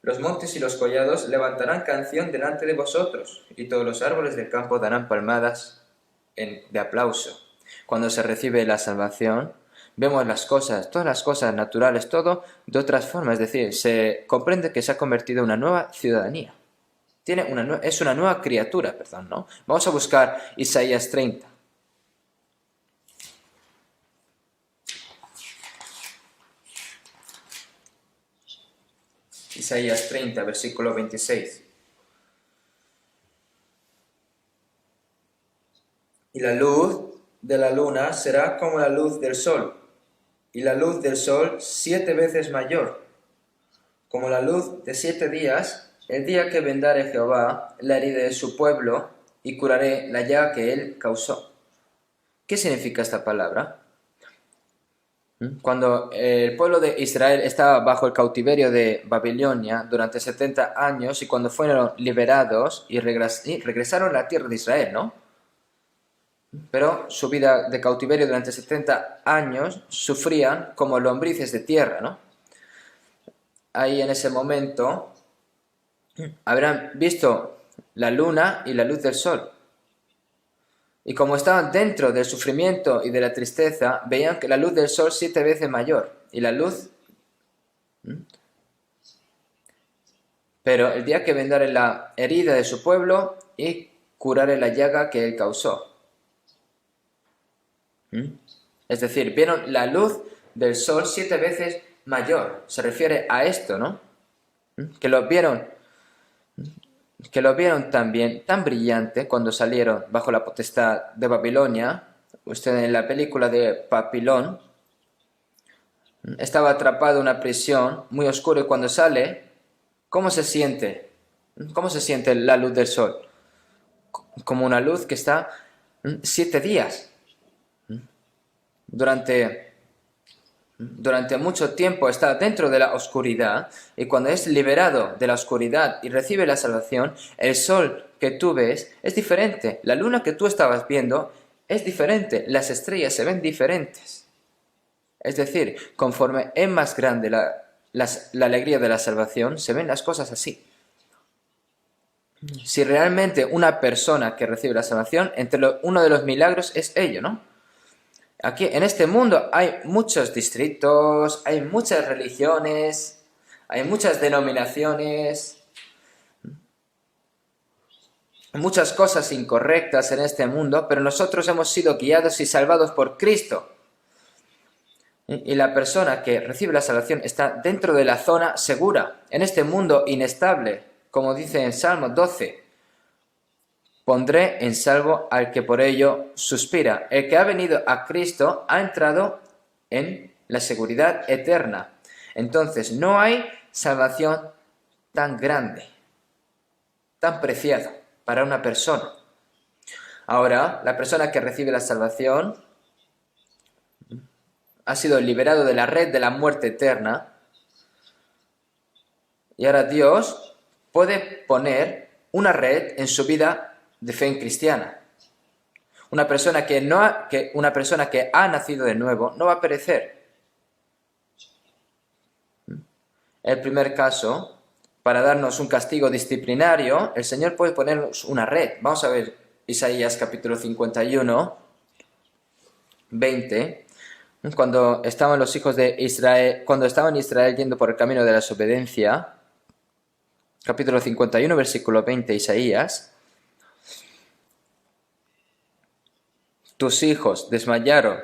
los montes y los collados levantarán canción delante de vosotros, y todos los árboles del campo darán palmadas de aplauso. Cuando se recibe la salvación, vemos las cosas, todas las cosas naturales, todo de otras formas. Es decir, se comprende que se ha convertido en una nueva ciudadanía. Es una nueva criatura, perdón, ¿no? Vamos a buscar Isaías 30. Isaías 30, versículo 26. Y la luz de la luna será como la luz del sol, y la luz del sol 7 veces mayor, como la luz de 7 días, el día que vendare Jehová la herida de su pueblo, y curaré la llaga que él causó. ¿Qué significa esta palabra? Cuando el pueblo de Israel estaba bajo el cautiverio de Babilonia durante 70 años y cuando fueron liberados y regresaron a la tierra de Israel, ¿no? Pero su vida de cautiverio durante 70 años sufrían como lombrices de tierra, ¿no? Ahí en ese momento habrán visto la luna y la luz del sol. Y como estaban dentro del sufrimiento y de la tristeza, veían que la luz del sol 7 veces mayor. Y la luz... Pero el día que vendare la herida de su pueblo y curaré la llaga que él causó. Es decir, vieron la luz del sol 7 veces mayor. Se refiere a esto, ¿no? Que lo vieron también tan brillante cuando salieron bajo la potestad de Babilonia. Usted en la película de Papilón estaba atrapado en una prisión muy oscura y cuando sale, ¿cómo se siente? ¿Cómo se siente la luz del sol? Como una luz que está 7 días. Durante mucho tiempo está dentro de la oscuridad, y cuando es liberado de la oscuridad y recibe la salvación, el sol que tú ves es diferente. La luna que tú estabas viendo es diferente. Las estrellas se ven diferentes. Es decir, conforme es más grande la alegría de la salvación, se ven las cosas así. Si realmente una persona que recibe la salvación, uno de los milagros es ello, ¿no? Aquí, en este mundo, hay muchos distritos, hay muchas religiones, hay muchas denominaciones, muchas cosas incorrectas en este mundo, pero nosotros hemos sido guiados y salvados por Cristo. Y la persona que recibe la salvación está dentro de la zona segura, en este mundo inestable, como dice en Salmo 12. Pondré en salvo al que por ello suspira. El que ha venido a Cristo ha entrado en la seguridad eterna. Entonces, no hay salvación tan grande, tan preciada para una persona. Ahora, la persona que recibe la salvación ha sido liberado de la red de la muerte eterna, y ahora Dios puede poner una red en su vida de fe en cristiana. Una persona que ha nacido de nuevo no va a perecer. El primer caso, para darnos un castigo disciplinario, el Señor puede ponernos una red. Vamos a ver Isaías capítulo 51, 20. Cuando estaban los hijos de Israel, cuando estaban Israel yendo por el camino de la desobediencia, capítulo 51, versículo 20, Isaías. Tus hijos desmayaron,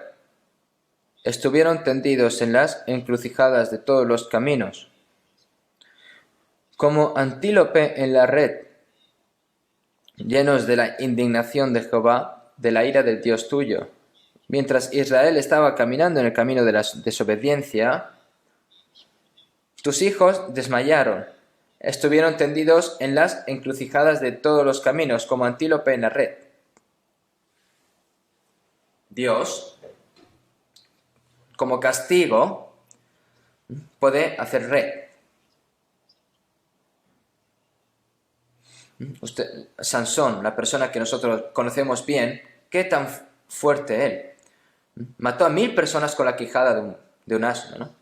estuvieron tendidos en las encrucijadas de todos los caminos, como antílope en la red, llenos de la indignación de Jehová, de la ira del Dios tuyo. Mientras Israel estaba caminando en el camino de la desobediencia, tus hijos desmayaron, estuvieron tendidos en las encrucijadas de todos los caminos, como antílope en la red. Dios, como castigo, puede hacer red. Sansón, la persona que nosotros conocemos bien, qué tan fuerte él. Mató a 1000 personas con la quijada de un asno, ¿no?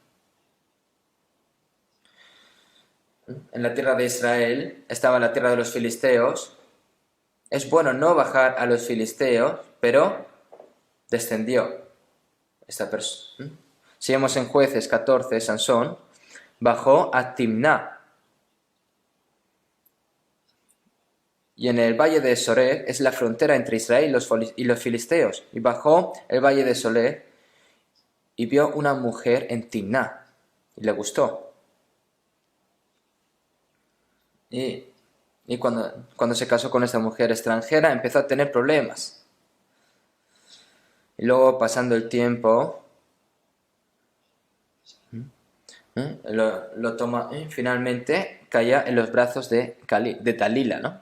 En la tierra de Israel estaba la tierra de los filisteos. Es bueno no bajar a los filisteos, pero descendió esta persona. Si vemos en Jueces 14, Sansón bajó a Timná. Y en el valle de Sorek es la frontera entre Israel y los filisteos. Y bajó el valle de Sorek y vio una mujer en Timná y le gustó. Y cuando se casó con esta mujer extranjera empezó a tener problemas. Y luego, pasando el tiempo, lo toma, finalmente caía en los brazos de Dalila, ¿no?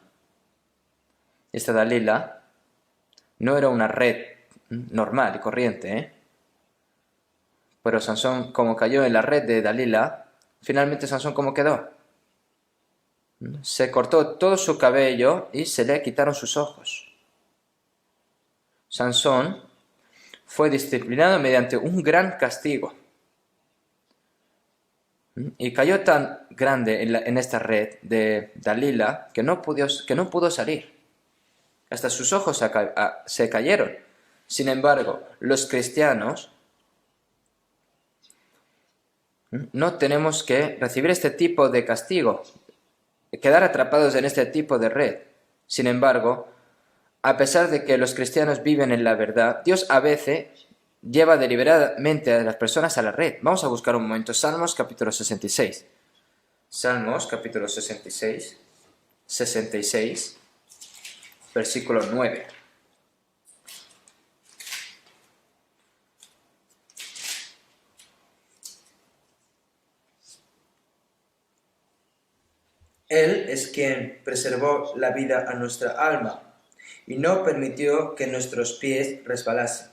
Esta Dalila no era una red normal y corriente, ¿eh? Pero Sansón, como cayó en la red de Dalila, finalmente Sansón, ¿cómo quedó? Se cortó todo su cabello y se le quitaron sus ojos. Sansón fue disciplinado mediante un gran castigo. Y cayó tan grande en esta red de Dalila que no pudo salir. Hasta sus ojos se cayeron. Sin embargo, los cristianos no tenemos que recibir este tipo de castigo, quedar atrapados en este tipo de red. Sin embargo, a pesar de que los cristianos viven en la verdad, Dios a veces lleva deliberadamente a las personas a la red. Vamos a buscar un momento. Salmos capítulo 66. Salmos capítulo 66, versículo 9. Él es quien preservó la vida a nuestra alma y no permitió que nuestros pies resbalasen.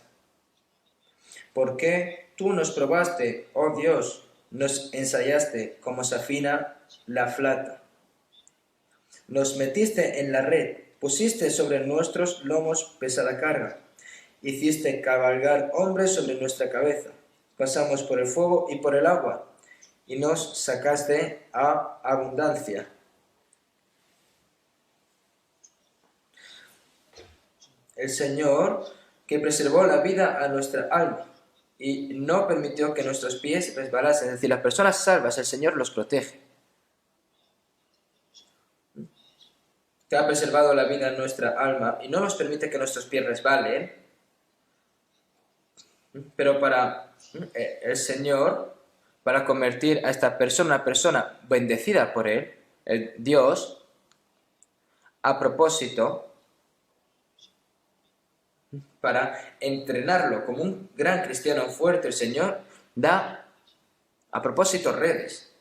¿Por qué tú nos probaste, oh Dios, nos ensayaste como se afina la plata? Nos metiste en la red, pusiste sobre nuestros lomos pesada carga, hiciste cabalgar hombres sobre nuestra cabeza. Pasamos por el fuego y por el agua, y nos sacaste a abundancia. El Señor que preservó la vida a nuestra alma y no permitió que nuestros pies resbalasen. Es decir, las personas salvas, el Señor los protege. Que ha preservado la vida en nuestra alma y no nos permite que nuestros pies resbalen. Pero para el Señor, Para convertir a esta persona una persona bendecida por Él, el Dios, a propósito, para entrenarlo como un gran cristiano fuerte, el Señor da a propósito redes.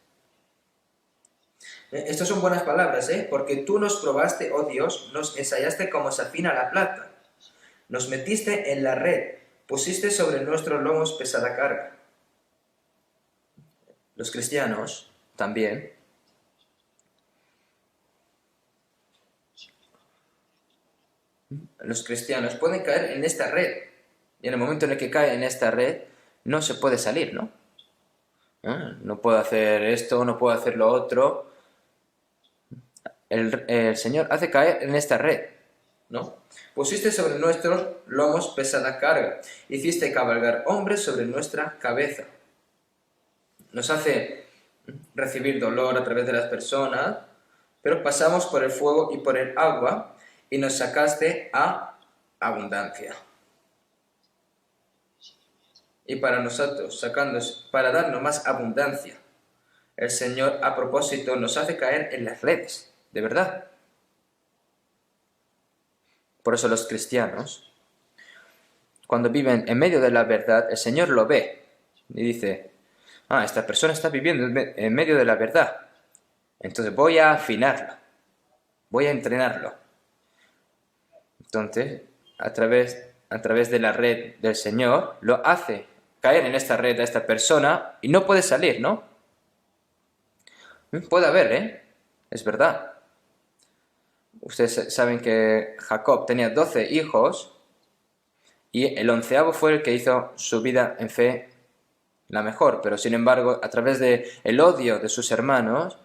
Estas son buenas palabras, porque tú nos probaste, oh Dios, nos ensayaste como se afina la plata. Nos metiste en la red, pusiste sobre nuestros lomos pesada carga. Los cristianos también pueden caer en esta red. Y en el momento en el que cae en esta red, no se puede salir, ¿no? No puedo hacer esto, no puedo hacer lo otro. El Señor hace caer en esta red, ¿no? Pusiste sobre nuestros lomos pesada carga, hiciste cabalgar hombres sobre nuestra cabeza. Nos hace recibir dolor a través de las personas, pero pasamos por el fuego y por el agua y nos sacaste a abundancia. Y para nosotros, para darnos más abundancia, el Señor a propósito nos hace caer en las redes, de verdad. Por eso los cristianos, cuando viven en medio de la verdad, el Señor lo ve y dice, esta persona está viviendo en medio de la verdad, entonces voy a afinarlo, voy a entrenarlo. Entonces, a través de la red del Señor, lo hace caer en esta red a esta persona y no puede salir, ¿no? Puede haber, es verdad. Ustedes saben que Jacob tenía 12 hijos y el 11º fue el que hizo su vida en fe la mejor, pero sin embargo, a través del odio de sus hermanos,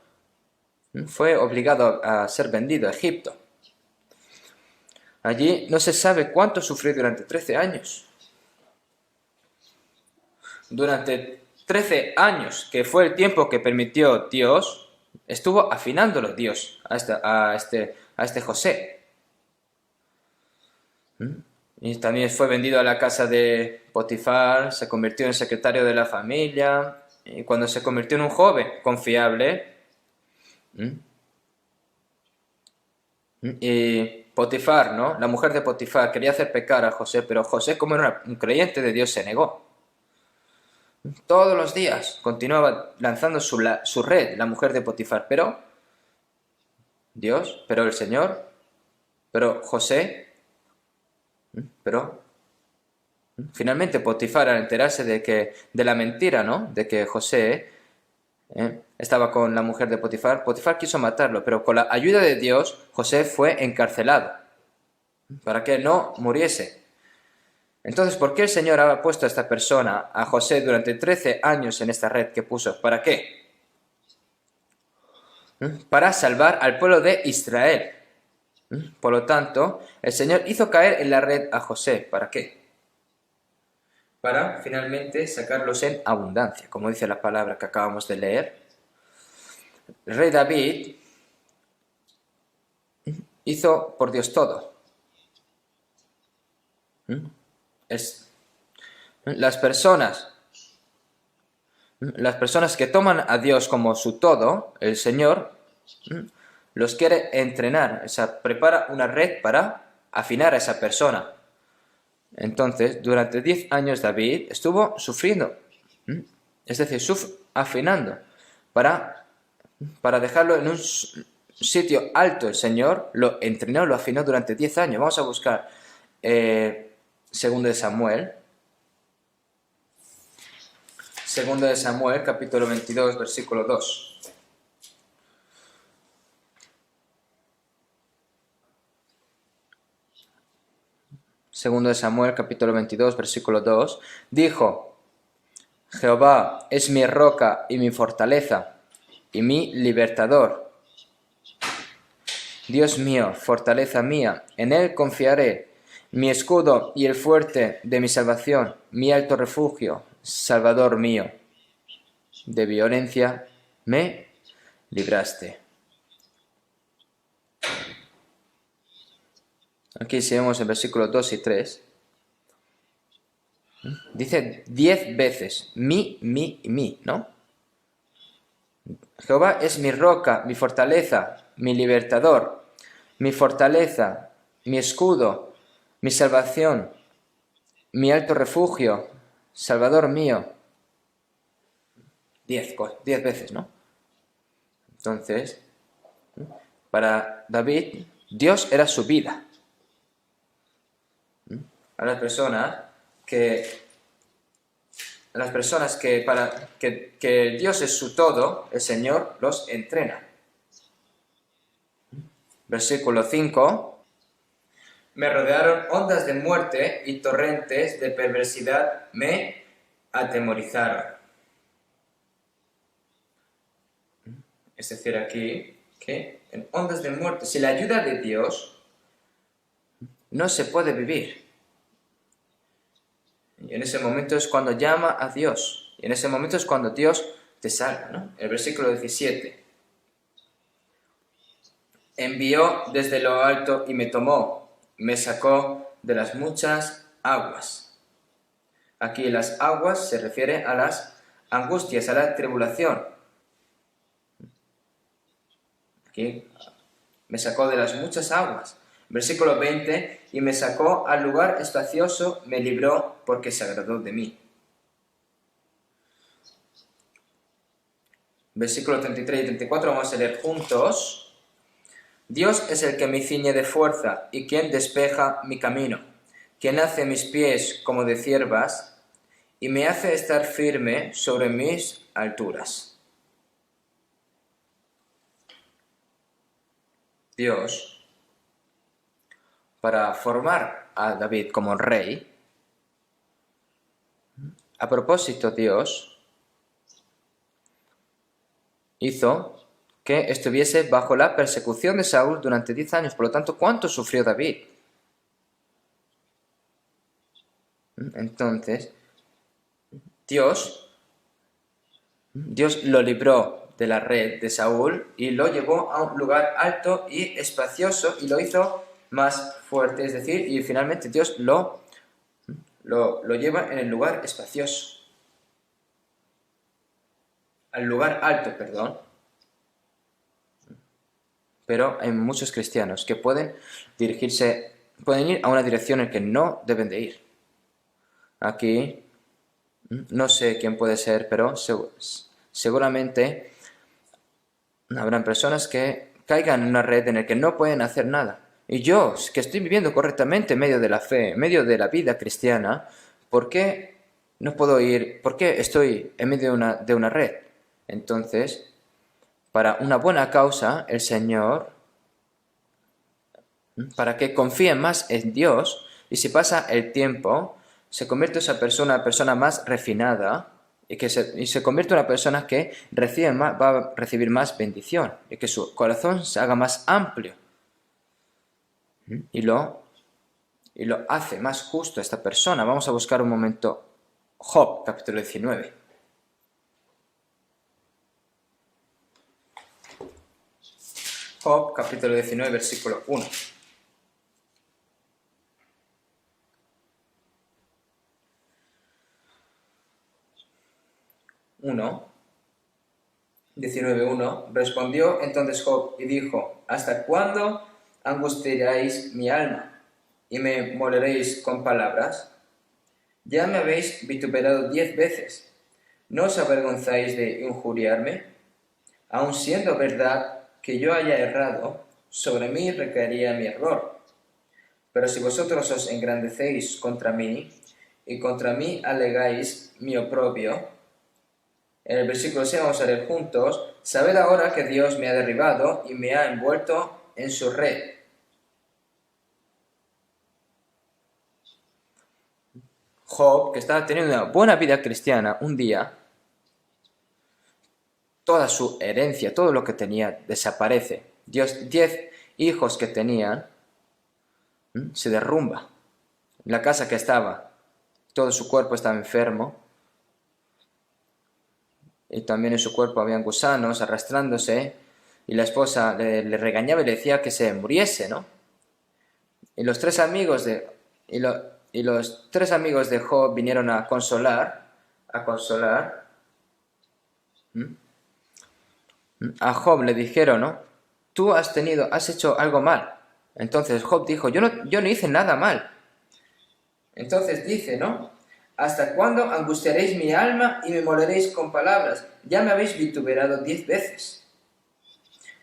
fue obligado a ser vendido a Egipto. Allí no se sabe cuánto sufrió durante 13 años. Durante 13 años, que fue el tiempo que permitió Dios, estuvo afinándolo Dios a este José. Y también fue vendido a la casa de Potifar, se convirtió en secretario de la familia, y cuando se convirtió en un joven confiable, y Potifar, ¿no? La mujer de Potifar quería hacer pecar a José, pero José, como era un creyente de Dios, se negó. Todos los días continuaba lanzando su red, la mujer de Potifar, pero Dios, pero el Señor, pero José, pero finalmente Potifar, al enterarse de la mentira, ¿no? De que José estaba con la mujer de Potifar, Potifar quiso matarlo, pero con la ayuda de Dios, José fue encarcelado para que no muriese. Entonces, ¿por qué el Señor ha puesto a esta persona, a José, durante 13 años en esta red que puso? ¿Para qué? Para salvar al pueblo de Israel. Por lo tanto, el Señor hizo caer en la red a José. ¿Para qué? Para finalmente sacarlos en abundancia, como dice la palabra que acabamos de leer. El rey David hizo por Dios todo. Las personas que toman a Dios como su todo, el Señor los quiere entrenar, o sea, prepara una red para afinar a esa persona. Entonces, durante 10 años David estuvo sufriendo, es decir, afinando, para dejarlo sitio alto el Señor lo entrenó, lo afinó durante 10 años. Vamos a buscar Segundo de Samuel. Segundo de Samuel, capítulo 22, versículo 2. Segundo de Samuel, capítulo 22, versículo 2. Dijo: Jehová es mi roca y mi fortaleza, y mi libertador. Dios mío, fortaleza mía, en él confiaré, mi escudo y el fuerte de mi salvación, mi alto refugio, Salvador mío. De violencia me libraste. Aquí si vemos en versículos 2 y 3, dice 10 veces, mi, ¿no? Jehová es mi roca, mi fortaleza, mi libertador, mi fortaleza, mi escudo, mi salvación, mi alto refugio, Salvador mío. 10 veces, ¿no? Entonces, para David, Dios era su vida. A las personas que que Dios es su todo, el Señor los entrena. Versículo 5. Me rodearon ondas de muerte y torrentes de perversidad me atemorizaron. Es decir, aquí, que en ondas de muerte, sin la ayuda de Dios, no se puede vivir. Y en ese momento es cuando llama a Dios. Y en ese momento es cuando Dios te salva, ¿no? El versículo 17. Envió desde lo alto y me tomó, me sacó de las muchas aguas. Aquí las aguas se refiere a las angustias, a la tribulación. Aquí me sacó de las muchas aguas. Versículo 20, y me sacó al lugar espacioso, me libró porque se agradó de mí. Versículo 33 y 34 vamos a leer juntos. Dios es el que me ciñe de fuerza y quien despeja mi camino, quien hace mis pies como de ciervas y me hace estar firme sobre mis alturas. Dios, para formar a David como rey, a propósito Dios hizo que estuviese bajo la persecución de Saúl durante 10 años. Por lo tanto, ¿cuánto sufrió David? Entonces, Dios lo libró de la red de Saúl y lo llevó a un lugar alto y espacioso y lo hizo más fuerte, es decir, y finalmente Dios lo lleva en el lugar espacioso. Al lugar alto, perdón. Pero hay muchos cristianos que pueden ir a una dirección en que no deben de ir. Aquí, no sé quién puede ser, pero seguramente habrán personas que caigan en una red en la que no pueden hacer nada. Y yo, que estoy viviendo correctamente en medio de la fe, en medio de la vida cristiana, ¿por qué no puedo ir? ¿Por qué estoy en medio de una red? Entonces, para una buena causa, el Señor, para que confíen más en Dios, y si pasa el tiempo, se convierte esa persona en una persona más refinada, y se convierte en una persona que va a recibir más bendición, y que su corazón se haga más amplio. Y lo hace más justo a esta persona. Vamos a buscar un momento Job, capítulo 19. Job, capítulo 19, versículo 1. Uno, 19:1. Respondió entonces Job y dijo: ¿Hasta cuándo angustiaréis mi alma y me moleréis con palabras? Ya me habéis vituperado 10 veces. ¿No os avergonzáis de injuriarme? Aun siendo verdad que yo haya errado, sobre mí recaería mi error. Pero si vosotros os engrandecéis contra mí, y contra mí alegáis mi oprobio, en el versículo 6 vamos a leer juntos, sabed ahora que Dios me ha derribado y me ha envuelto en su red. Job, que estaba teniendo una buena vida cristiana, un día, toda su herencia, todo lo que tenía, desaparece. 10 hijos que tenían, se derrumba. La casa que estaba, todo su cuerpo estaba enfermo. Y también en su cuerpo habían gusanos arrastrándose. Y la esposa le regañaba y le decía que se muriese, ¿no? Y los tres amigos de Job vinieron a consolar. A Job le dijeron, ¿no? Tú has hecho algo mal. Entonces Job dijo, yo no hice nada mal. Entonces dice, ¿no? ¿Hasta cuándo angustiaréis mi alma y me moleréis con palabras? Ya me habéis vituperado 10 veces.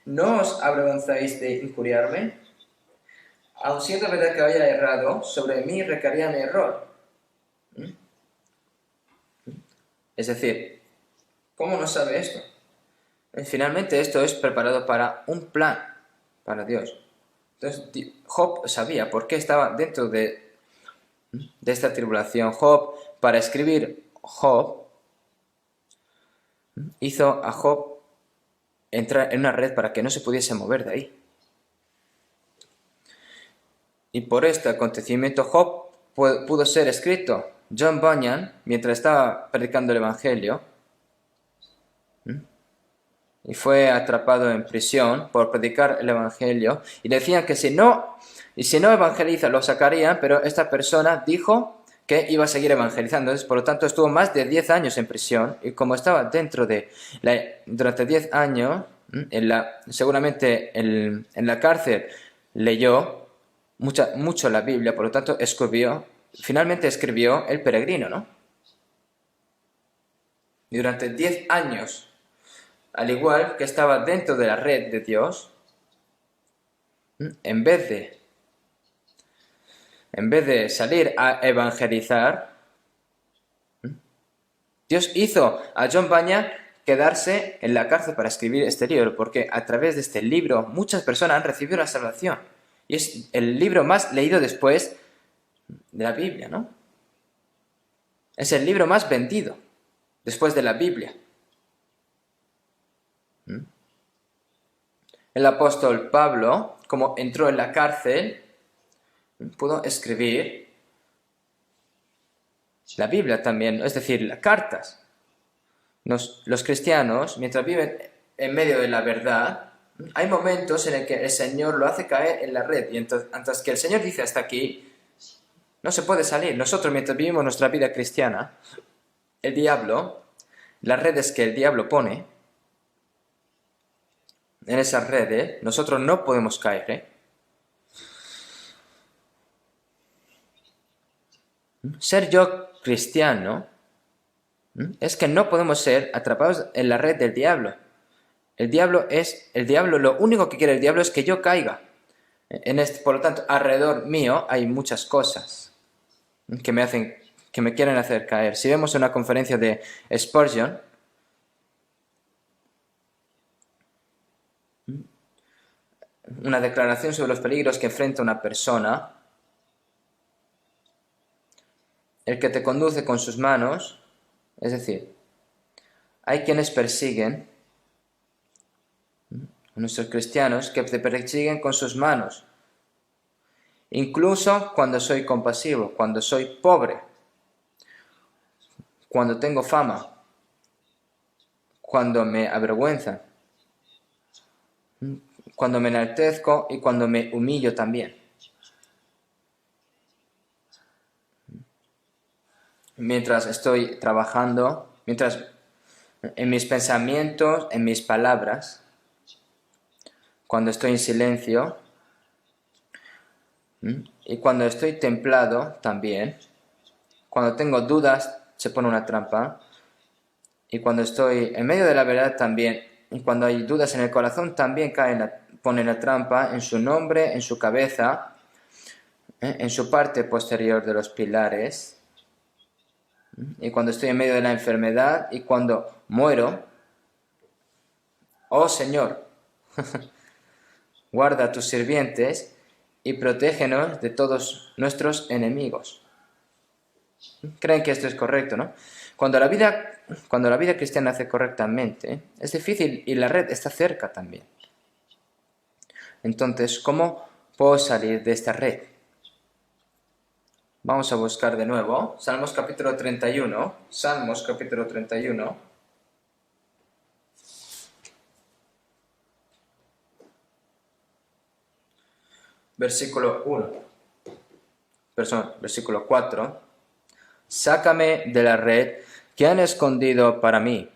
¿No os avergonzáis de injuriarme? Aun siendo verdad que haya errado, sobre mí recaería mi error. Es decir, ¿cómo no sabe esto? Finalmente esto es preparado para un plan para Dios. Entonces Job sabía por qué estaba dentro de esta tribulación. Job, para escribir Job, hizo a Job entrar en una red para que no se pudiese mover de ahí. Y por este acontecimiento Job pudo ser escrito. John Bunyan, mientras estaba predicando el Evangelio, y fue atrapado en prisión por predicar el Evangelio, y decían que si no evangeliza lo sacarían, pero esta persona dijo que iba a seguir evangelizando. Entonces, por lo tanto, estuvo más de 10 años en prisión, y como estaba durante 10 años, seguramente en la cárcel leyó mucho la Biblia, por lo tanto finalmente escribió El Peregrino, ¿no? Y durante 10 años, al igual que estaba dentro de la red de Dios, en vez de salir a evangelizar, Dios hizo a John Bunyan quedarse en la cárcel para escribir este libro, porque a través de este libro muchas personas han recibido la salvación. Y es el libro más leído después de la Biblia, ¿no? Es el libro más vendido después de la Biblia. El apóstol Pablo, como entró en la cárcel, pudo escribir la Biblia también, es decir, las cartas. Los cristianos, mientras viven en medio de la verdad, hay momentos en el que el Señor lo hace caer en la red, y entonces, antes que el Señor dice hasta aquí, no se puede salir. Nosotros, mientras vivimos nuestra vida cristiana, el diablo, las redes que el diablo pone, en esas redes, nosotros no podemos caer, Ser yo cristiano es que no podemos ser atrapados en la red del diablo. El diablo, lo único que quiere el diablo es que yo caiga. Por lo tanto, alrededor mío hay muchas cosas que me quieren hacer caer. Si vemos una conferencia de Spurgeon, una declaración sobre los peligros que enfrenta una persona, el que te conduce con sus manos, es decir, hay quienes persiguen, nuestros cristianos, que te persiguen con sus manos, incluso cuando soy compasivo, cuando soy pobre, cuando tengo fama, cuando me avergüenzan, cuando me enaltezco y cuando me humillo también. Mientras estoy trabajando, mientras en mis pensamientos, en mis palabras, cuando estoy en silencio y cuando estoy templado también, cuando tengo dudas se pone una trampa, y cuando estoy en medio de la verdad también cuando hay dudas en el corazón, también pone la trampa en su nombre, en su cabeza, en su parte posterior de los pilares. Y cuando estoy en medio de la enfermedad y cuando muero, oh Señor, guarda a tus sirvientes y protégenos de todos nuestros enemigos. Creen que esto es correcto, ¿no? Cuando la vida cristiana hace correctamente, es difícil y la red está cerca también. Entonces, ¿cómo puedo salir de esta red? Vamos a buscar de nuevo Salmos capítulo 31. Salmos capítulo 31. Versículo 1. Versículo 4. Sácame de la red que han escondido para mí,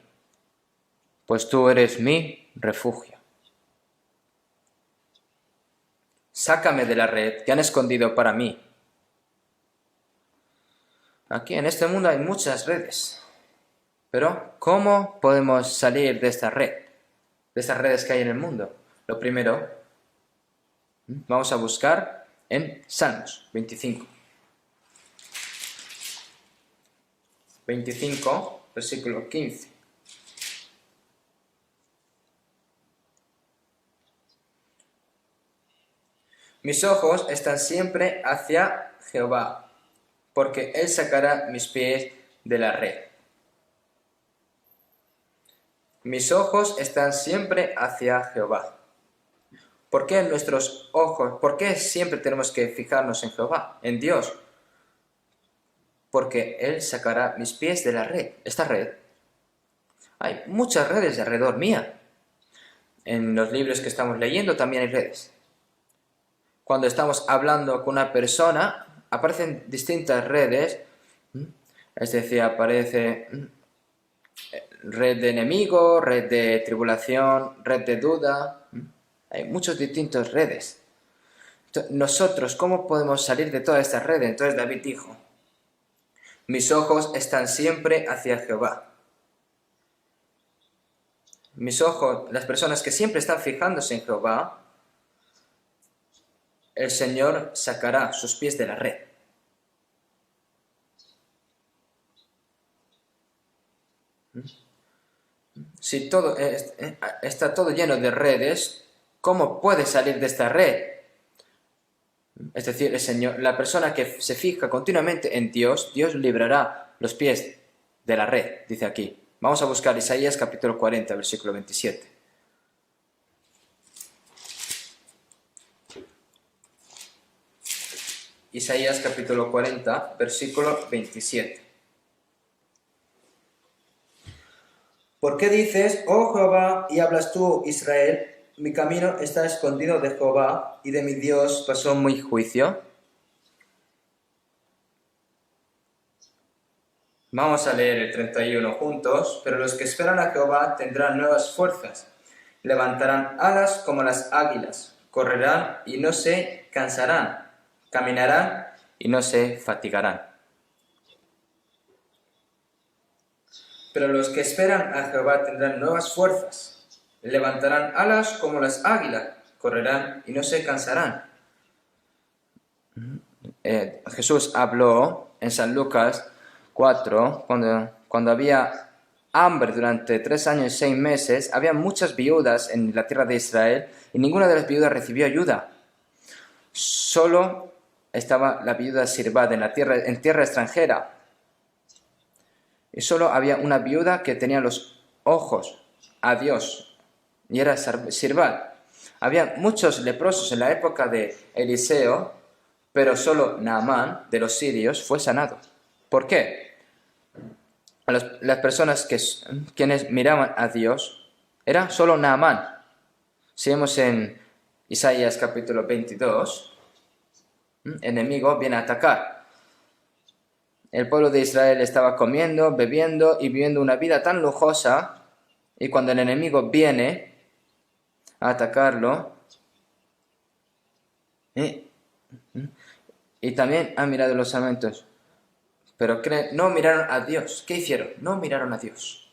pues tú eres mi refugio. Sácame de la red que han escondido para mí. Aquí en este mundo hay muchas redes, pero ¿cómo podemos salir de esta red? De estas redes que hay en el mundo. Lo primero, vamos a buscar en Salmos 25. 25, versículo 15. Mis ojos están siempre hacia Jehová, porque Él sacará mis pies de la red. Mis ojos están siempre hacia Jehová. ¿Por qué nuestros ojos? ¿Por qué siempre tenemos que fijarnos en Jehová, en Dios? Porque Él sacará mis pies de la red. Esta red. Hay muchas redes alrededor mía. En los libros que estamos leyendo también hay redes. Cuando estamos hablando con una persona, aparecen distintas redes. Es decir, aparece red de enemigo, red de tribulación, red de duda. Hay muchas distintas redes. Entonces, nosotros, ¿cómo podemos salir de todas estas redes? Entonces David dijo, mis ojos están siempre hacia Jehová. Mis ojos, las personas que siempre están fijándose en Jehová, el Señor sacará sus pies de la red. Si todo está todo lleno de redes, ¿cómo puede salir de esta red? Es decir, el Señor, la persona que se fija continuamente en Dios, Dios librará los pies de la red, dice aquí. Vamos a buscar Isaías capítulo 40, versículo 27. Isaías capítulo 40, versículo 27. ¿Por qué dices, oh Jehová, y hablas tú, Israel? Mi camino está escondido de Jehová, y de mi Dios ¿Pasó muy juicio? Vamos a leer el 31 juntos. Pero los que esperan a Jehová tendrán nuevas fuerzas. Levantarán alas como las águilas. Correrán y no se cansarán. Caminarán. Y no se fatigarán. Pero los que esperan a Jehová tendrán nuevas fuerzas. Levantarán alas como las águilas. Correrán y no se cansarán. Jesús habló en San Lucas 4, cuando había hambre durante 3 años y 6 meses, había muchas viudas en la tierra de Israel y ninguna de las viudas recibió ayuda. Solo estaba la viuda Sirvad en tierra extranjera. Y solo había una viuda que tenía los ojos a Dios, y era Sirvad. Había muchos leprosos en la época de Eliseo, pero solo Naamán de los sirios fue sanado. ¿Por qué? Las personas quienes miraban a Dios era solo Naamán. Si vemos en Isaías capítulo 22, enemigo viene a atacar. El pueblo de Israel estaba comiendo, bebiendo y viviendo una vida tan lujosa, y cuando el enemigo viene a atacarlo, y también han mirado los alimentos, pero no miraron a Dios. ¿Qué hicieron? No miraron a Dios.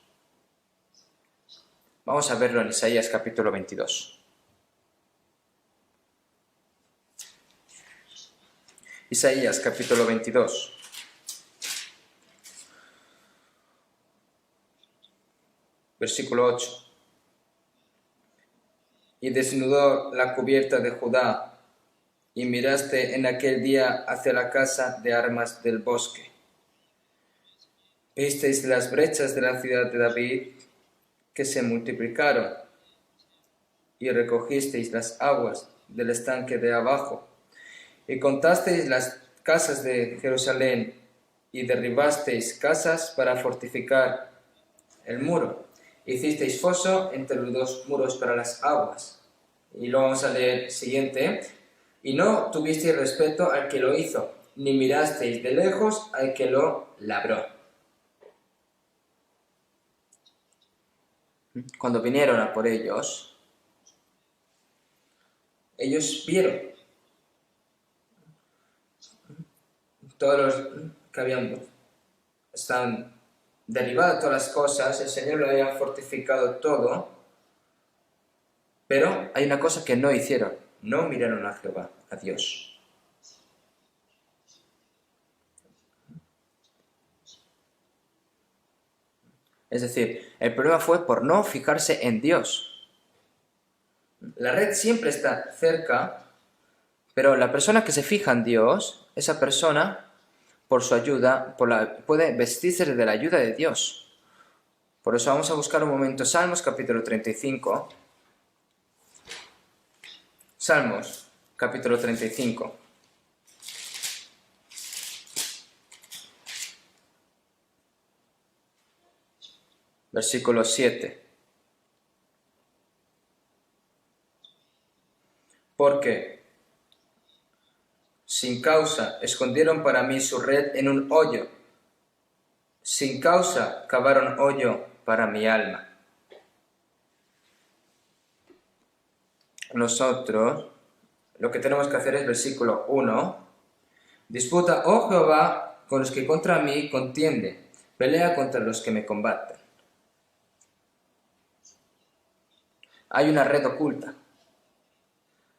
Vamos a verlo en Isaías capítulo 22. Isaías capítulo 22. Versículo 8. Y desnudó la cubierta de Judá, y miraste en aquel día hacia la casa de armas del bosque. Visteis las brechas de la ciudad de David, que se multiplicaron, y recogisteis las aguas del estanque de abajo, y contasteis las casas de Jerusalén, y derribasteis casas para fortificar el muro. Hicisteis foso entre los dos muros para las aguas. Y lo vamos a leer siguiente. Y no tuvisteis respeto al que lo hizo, ni mirasteis de lejos al que lo labró. Cuando vinieron a por ellos vieron todos los que están derribadas todas las cosas, el Señor lo había fortificado todo, pero hay una cosa que no hicieron, no miraron a Jehová, a Dios. Es decir, el problema fue por no fijarse en Dios. La red siempre está cerca, pero la persona que se fija en Dios, esa persona, por su ayuda, puede vestirse de la ayuda de Dios. Por eso vamos a buscar un momento Salmos capítulo 35. Salmos capítulo 35. Versículo 7. Porque sin causa escondieron para mí su red en un hoyo, sin causa cavaron hoyo para mi alma. Nosotros lo que tenemos que hacer es versículo 1. Disputa, oh Jehová, con los que contra mí contienden, pelea contra los que me combaten. Hay una red oculta.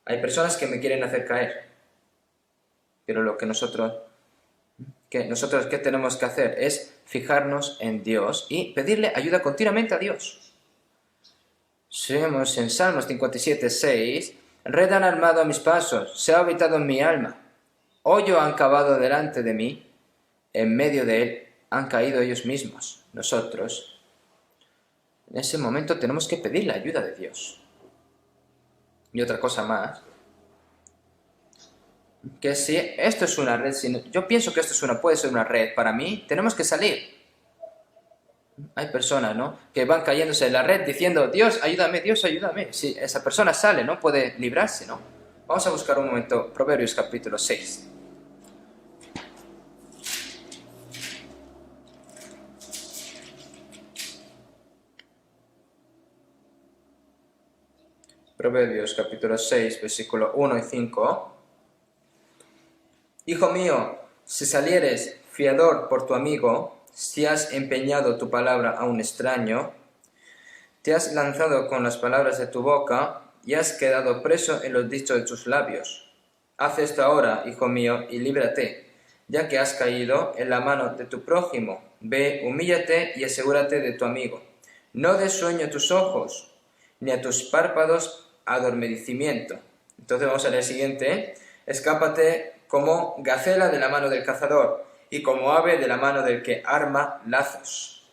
Hay personas que me quieren hacer caer. Pero lo que nosotros ¿qué tenemos que hacer? Es fijarnos en Dios y pedirle ayuda continuamente a Dios. Seguimos en Salmos 57, 6. Red han armado a mis pasos, se ha habitado en mi alma. Hoyo han cavado delante de mí, en medio de él han caído ellos mismos. Nosotros, en ese momento tenemos que pedir la ayuda de Dios. Y otra cosa más, que si esto es una red, yo pienso que esto puede ser una red para mí, tenemos que salir. Hay personas, ¿no?, que van cayéndose en la red diciendo, Dios, ayúdame, Dios, ayúdame. Si esa persona sale, no puede librarse, ¿no? Vamos a buscar un momento Proverbios capítulo 6. Proverbios capítulo 6, versículo 1 y 5. Hijo mío, si salieres fiador por tu amigo, si has empeñado tu palabra a un extraño, te has lanzado con las palabras de tu boca y has quedado preso en los dichos de tus labios. Haz esto ahora, hijo mío, y líbrate, ya que has caído en la mano de tu prójimo. Ve, humíllate y asegúrate de tu amigo. No des sueño a tus ojos, ni a tus párpados adormecimiento. Entonces vamos a leer el siguiente. Escápate como gacela de la mano del cazador, y como ave de la mano del que arma lazos.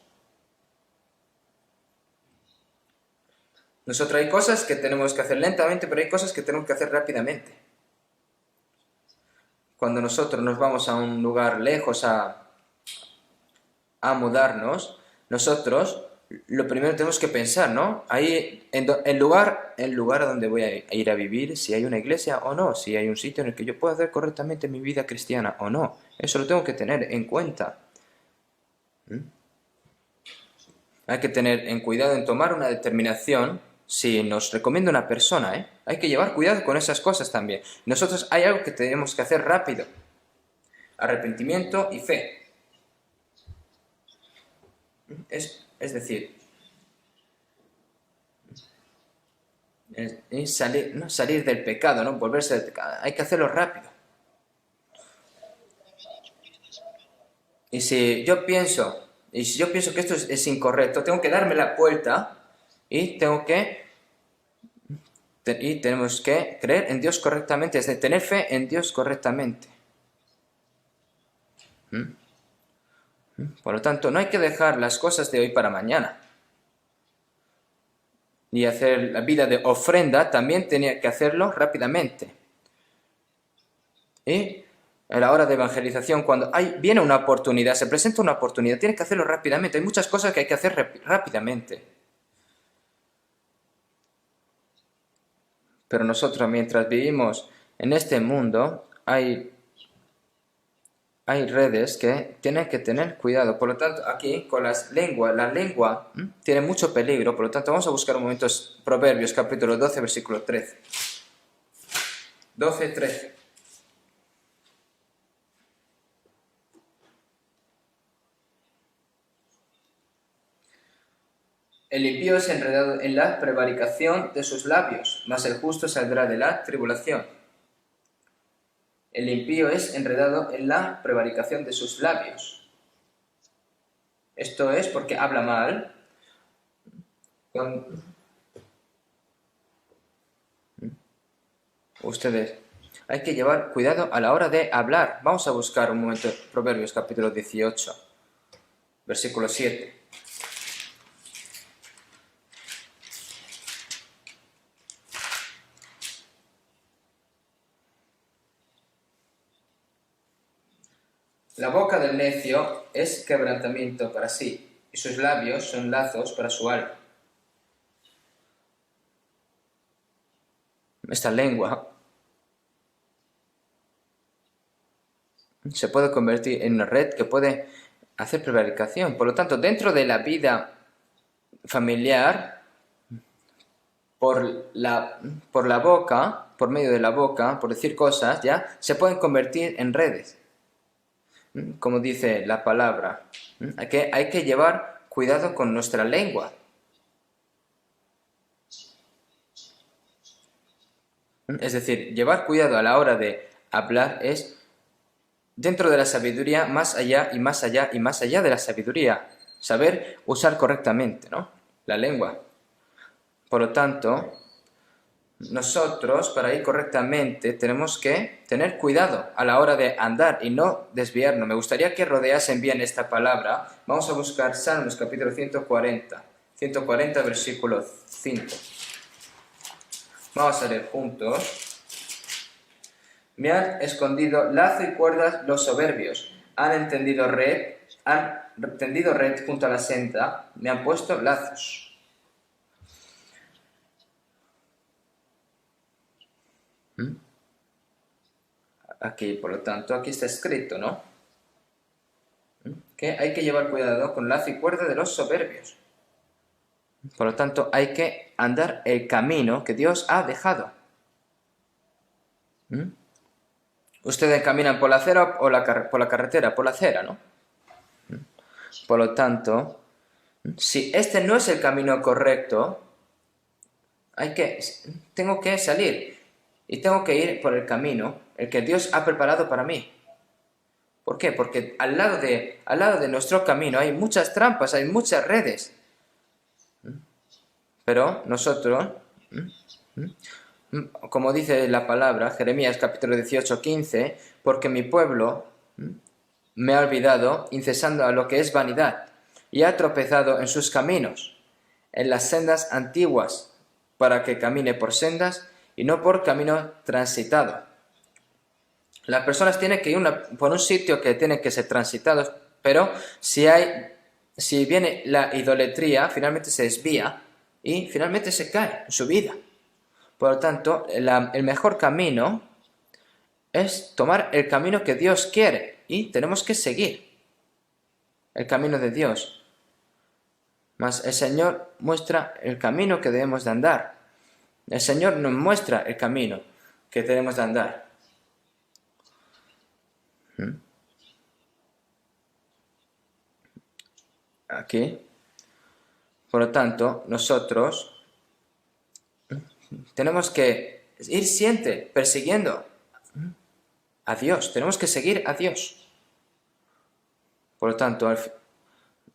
Nosotros hay cosas que tenemos que hacer lentamente, pero hay cosas que tenemos que hacer rápidamente. Cuando nosotros nos vamos a un lugar lejos a mudarnos, nosotros lo primero tenemos que pensar, ¿no? Ahí, el lugar a donde voy a ir a vivir, si hay una iglesia o no, si hay un sitio en el que yo pueda hacer correctamente mi vida cristiana o no. Eso lo tengo que tener en cuenta. Hay que tener en cuidado en tomar una determinación si nos recomienda una persona, ¿eh? Hay que llevar cuidado con esas cosas también. Nosotros hay algo que tenemos que hacer rápido. Arrepentimiento y fe. Es decir, y salir, ¿no? Salir del pecado, ¿no? Volverse del pecado. Hay que hacerlo rápido. Y si yo pienso que esto es incorrecto, tengo que darme la vuelta y tenemos que creer en Dios correctamente, es decir, tener fe en Dios correctamente. Por lo tanto, no hay que dejar las cosas de hoy para mañana. Y hacer la vida de ofrenda también tenía que hacerlo rápidamente. Y a la hora de evangelización, cuando viene una oportunidad, se presenta una oportunidad, tiene que hacerlo rápidamente. Hay muchas cosas que hay que hacer rápidamente. Pero nosotros, mientras vivimos en este mundo, hay redes que tienen que tener cuidado. Por lo tanto, aquí con la lengua tiene mucho peligro. Por lo tanto, vamos a buscar un momento Proverbios, capítulo 12, versículo 13. 12, 13. El impío es enredado en la prevaricación de sus labios, mas el justo saldrá de la tribulación. El impío es enredado en la prevaricación de sus labios. Esto es porque habla mal. Ustedes, hay que llevar cuidado a la hora de hablar. Vamos a buscar un momento Proverbios capítulo 18, versículo 7. La boca del necio es quebrantamiento para sí, y sus labios son lazos para su alma. Esta lengua se puede convertir en una red que puede hacer prevaricación. Por lo tanto, dentro de la vida familiar, por la boca, por medio de la boca, por decir cosas, ya se pueden convertir en redes. Como dice la palabra, hay que llevar cuidado con nuestra lengua. Es decir, llevar cuidado a la hora de hablar es dentro de la sabiduría, más allá y más allá y más allá de la sabiduría. Saber usar correctamente, ¿no? La lengua. Por lo tanto, nosotros, para ir correctamente, tenemos que tener cuidado a la hora de andar y no desviarnos. Me gustaría que rodeasen bien esta palabra. Vamos a buscar Salmos capítulo 140. 140, versículo 5. Vamos a leer juntos. Me han escondido lazo y cuerdas los soberbios. Han tendido red junto a la senda. Me han puesto lazos. Aquí, por lo tanto, aquí está escrito, ¿no? Que hay que llevar cuidado con lazo y cuerda de los soberbios. Por lo tanto, hay que andar el camino que Dios ha dejado. Ustedes caminan por la acera o por la carretera, por la acera, ¿no? Por lo tanto, si este no es el camino correcto, tengo que salir y tengo que ir por el camino, el que Dios ha preparado para mí. ¿Por qué? Porque al lado de nuestro camino hay muchas trampas, hay muchas redes. Pero nosotros, como dice la palabra, Jeremías capítulo 18, 15, porque mi pueblo me ha olvidado, incesando a lo que es vanidad, y ha tropezado en sus caminos, en las sendas antiguas, para que camine por sendas y no por camino transitado. Las personas tienen que ir por un sitio que tiene que ser transitados, pero si viene la idolatría, finalmente se desvía y finalmente se cae en su vida. Por lo tanto, el mejor camino es tomar el camino que Dios quiere y tenemos que seguir el camino de Dios. Mas el Señor muestra el camino que debemos de andar. El Señor nos muestra el camino que debemos de andar. Aquí. Por lo tanto, nosotros Tenemos que ir siempre persiguiendo a Dios. Tenemos que seguir a Dios. Por lo tanto,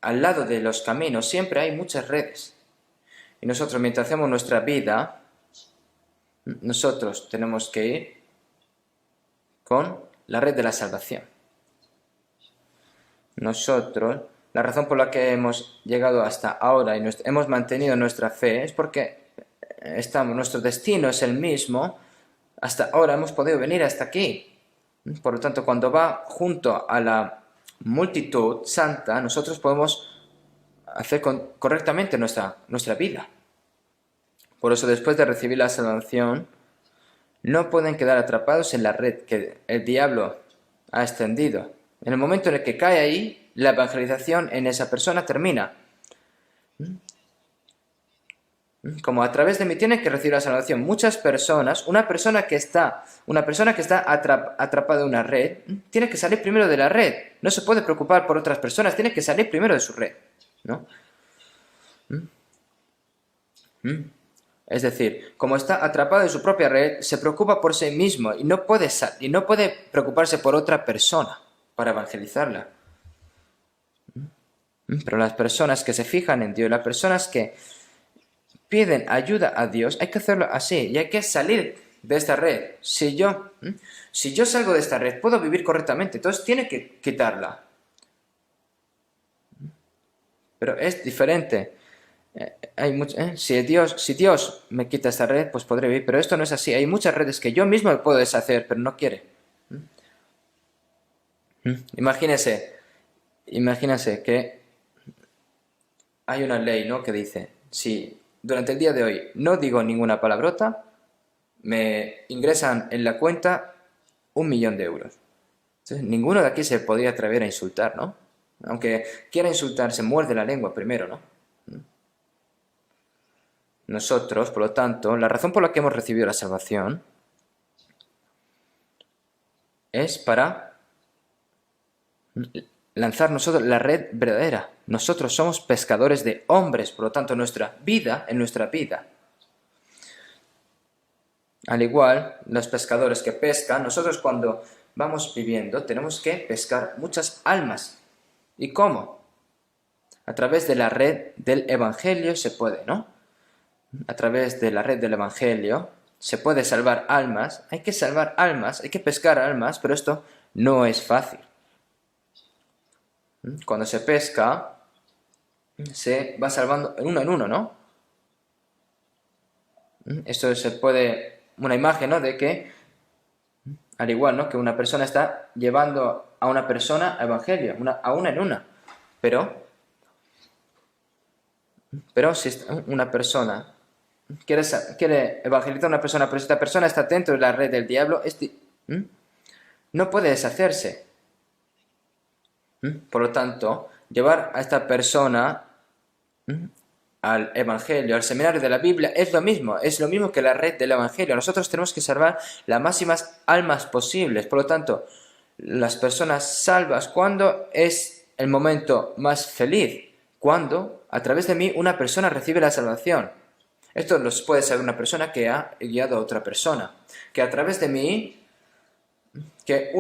al lado de los caminos siempre hay muchas redes. Y nosotros, mientras hacemos nuestra vida, nosotros tenemos que ir con la red de la salvación. Nosotros, la razón por la que hemos llegado hasta ahora y hemos mantenido nuestra fe es porque nuestro destino es el mismo. Hasta ahora hemos podido venir hasta aquí. Por lo tanto, cuando va junto a la multitud santa, nosotros podemos hacer correctamente nuestra vida. Por eso, después de recibir la salvación, no pueden quedar atrapados en la red que el diablo ha extendido. En el momento en el que cae ahí, la evangelización en esa persona termina. Como a través de mí tiene que recibir la salvación muchas personas, una persona que está atrapada en una red, tiene que salir primero de la red. No se puede preocupar por otras personas, tiene que salir primero de su red, ¿no? Es decir, como está atrapado en su propia red, se preocupa por sí mismo y no puede preocuparse por otra persona para evangelizarla. Pero las personas que se fijan en Dios, las personas que piden ayuda a Dios, hay que hacerlo así y hay que salir de esta red. Si yo salgo de esta red, puedo vivir correctamente, entonces tiene que quitarla. Pero es diferente. Si Dios me quita esta red, pues podré vivir, pero esto no es así. Hay muchas redes que yo mismo puedo deshacer, pero no quiere. Imagínese que hay una ley, ¿no?, que dice, si durante el día de hoy no digo ninguna palabrota, me ingresan en la cuenta 1.000.000 de euros. Entonces, ninguno de aquí se podría atrever a insultar, ¿no? Aunque quiera insultar, se muerde la lengua primero, ¿no? Nosotros, por lo tanto, la razón por la que hemos recibido la salvación es para lanzar nosotros la red verdadera. Nosotros somos pescadores de hombres, por lo tanto, en nuestra vida, al igual, los pescadores que pescan, nosotros cuando vamos viviendo tenemos que pescar muchas almas. ¿Y cómo? A través de la red del Evangelio se puede, ¿no? A través de la red del Evangelio se puede salvar almas, hay que salvar almas, hay que pescar almas, pero esto no es fácil. Cuando se pesca, se va salvando en uno, ¿no? Esto se puede, una imagen, ¿no?, de que, al igual, ¿no?, que una persona está llevando a una persona al Evangelio, a una en una, pero si una persona quiere evangelizar a una persona, pero si esta persona está dentro de la red del diablo, no puede deshacerse. Por lo tanto, llevar a esta persona al Evangelio, al seminario de la Biblia, es lo mismo que la red del Evangelio. Nosotros tenemos que salvar las máximas almas posibles. Por lo tanto, las personas salvas, ¿cuándo es el momento más feliz? Cuando, a través de mí, una persona recibe la salvación. Esto lo puede saber una persona que ha guiado a otra persona. Que a través de mí, que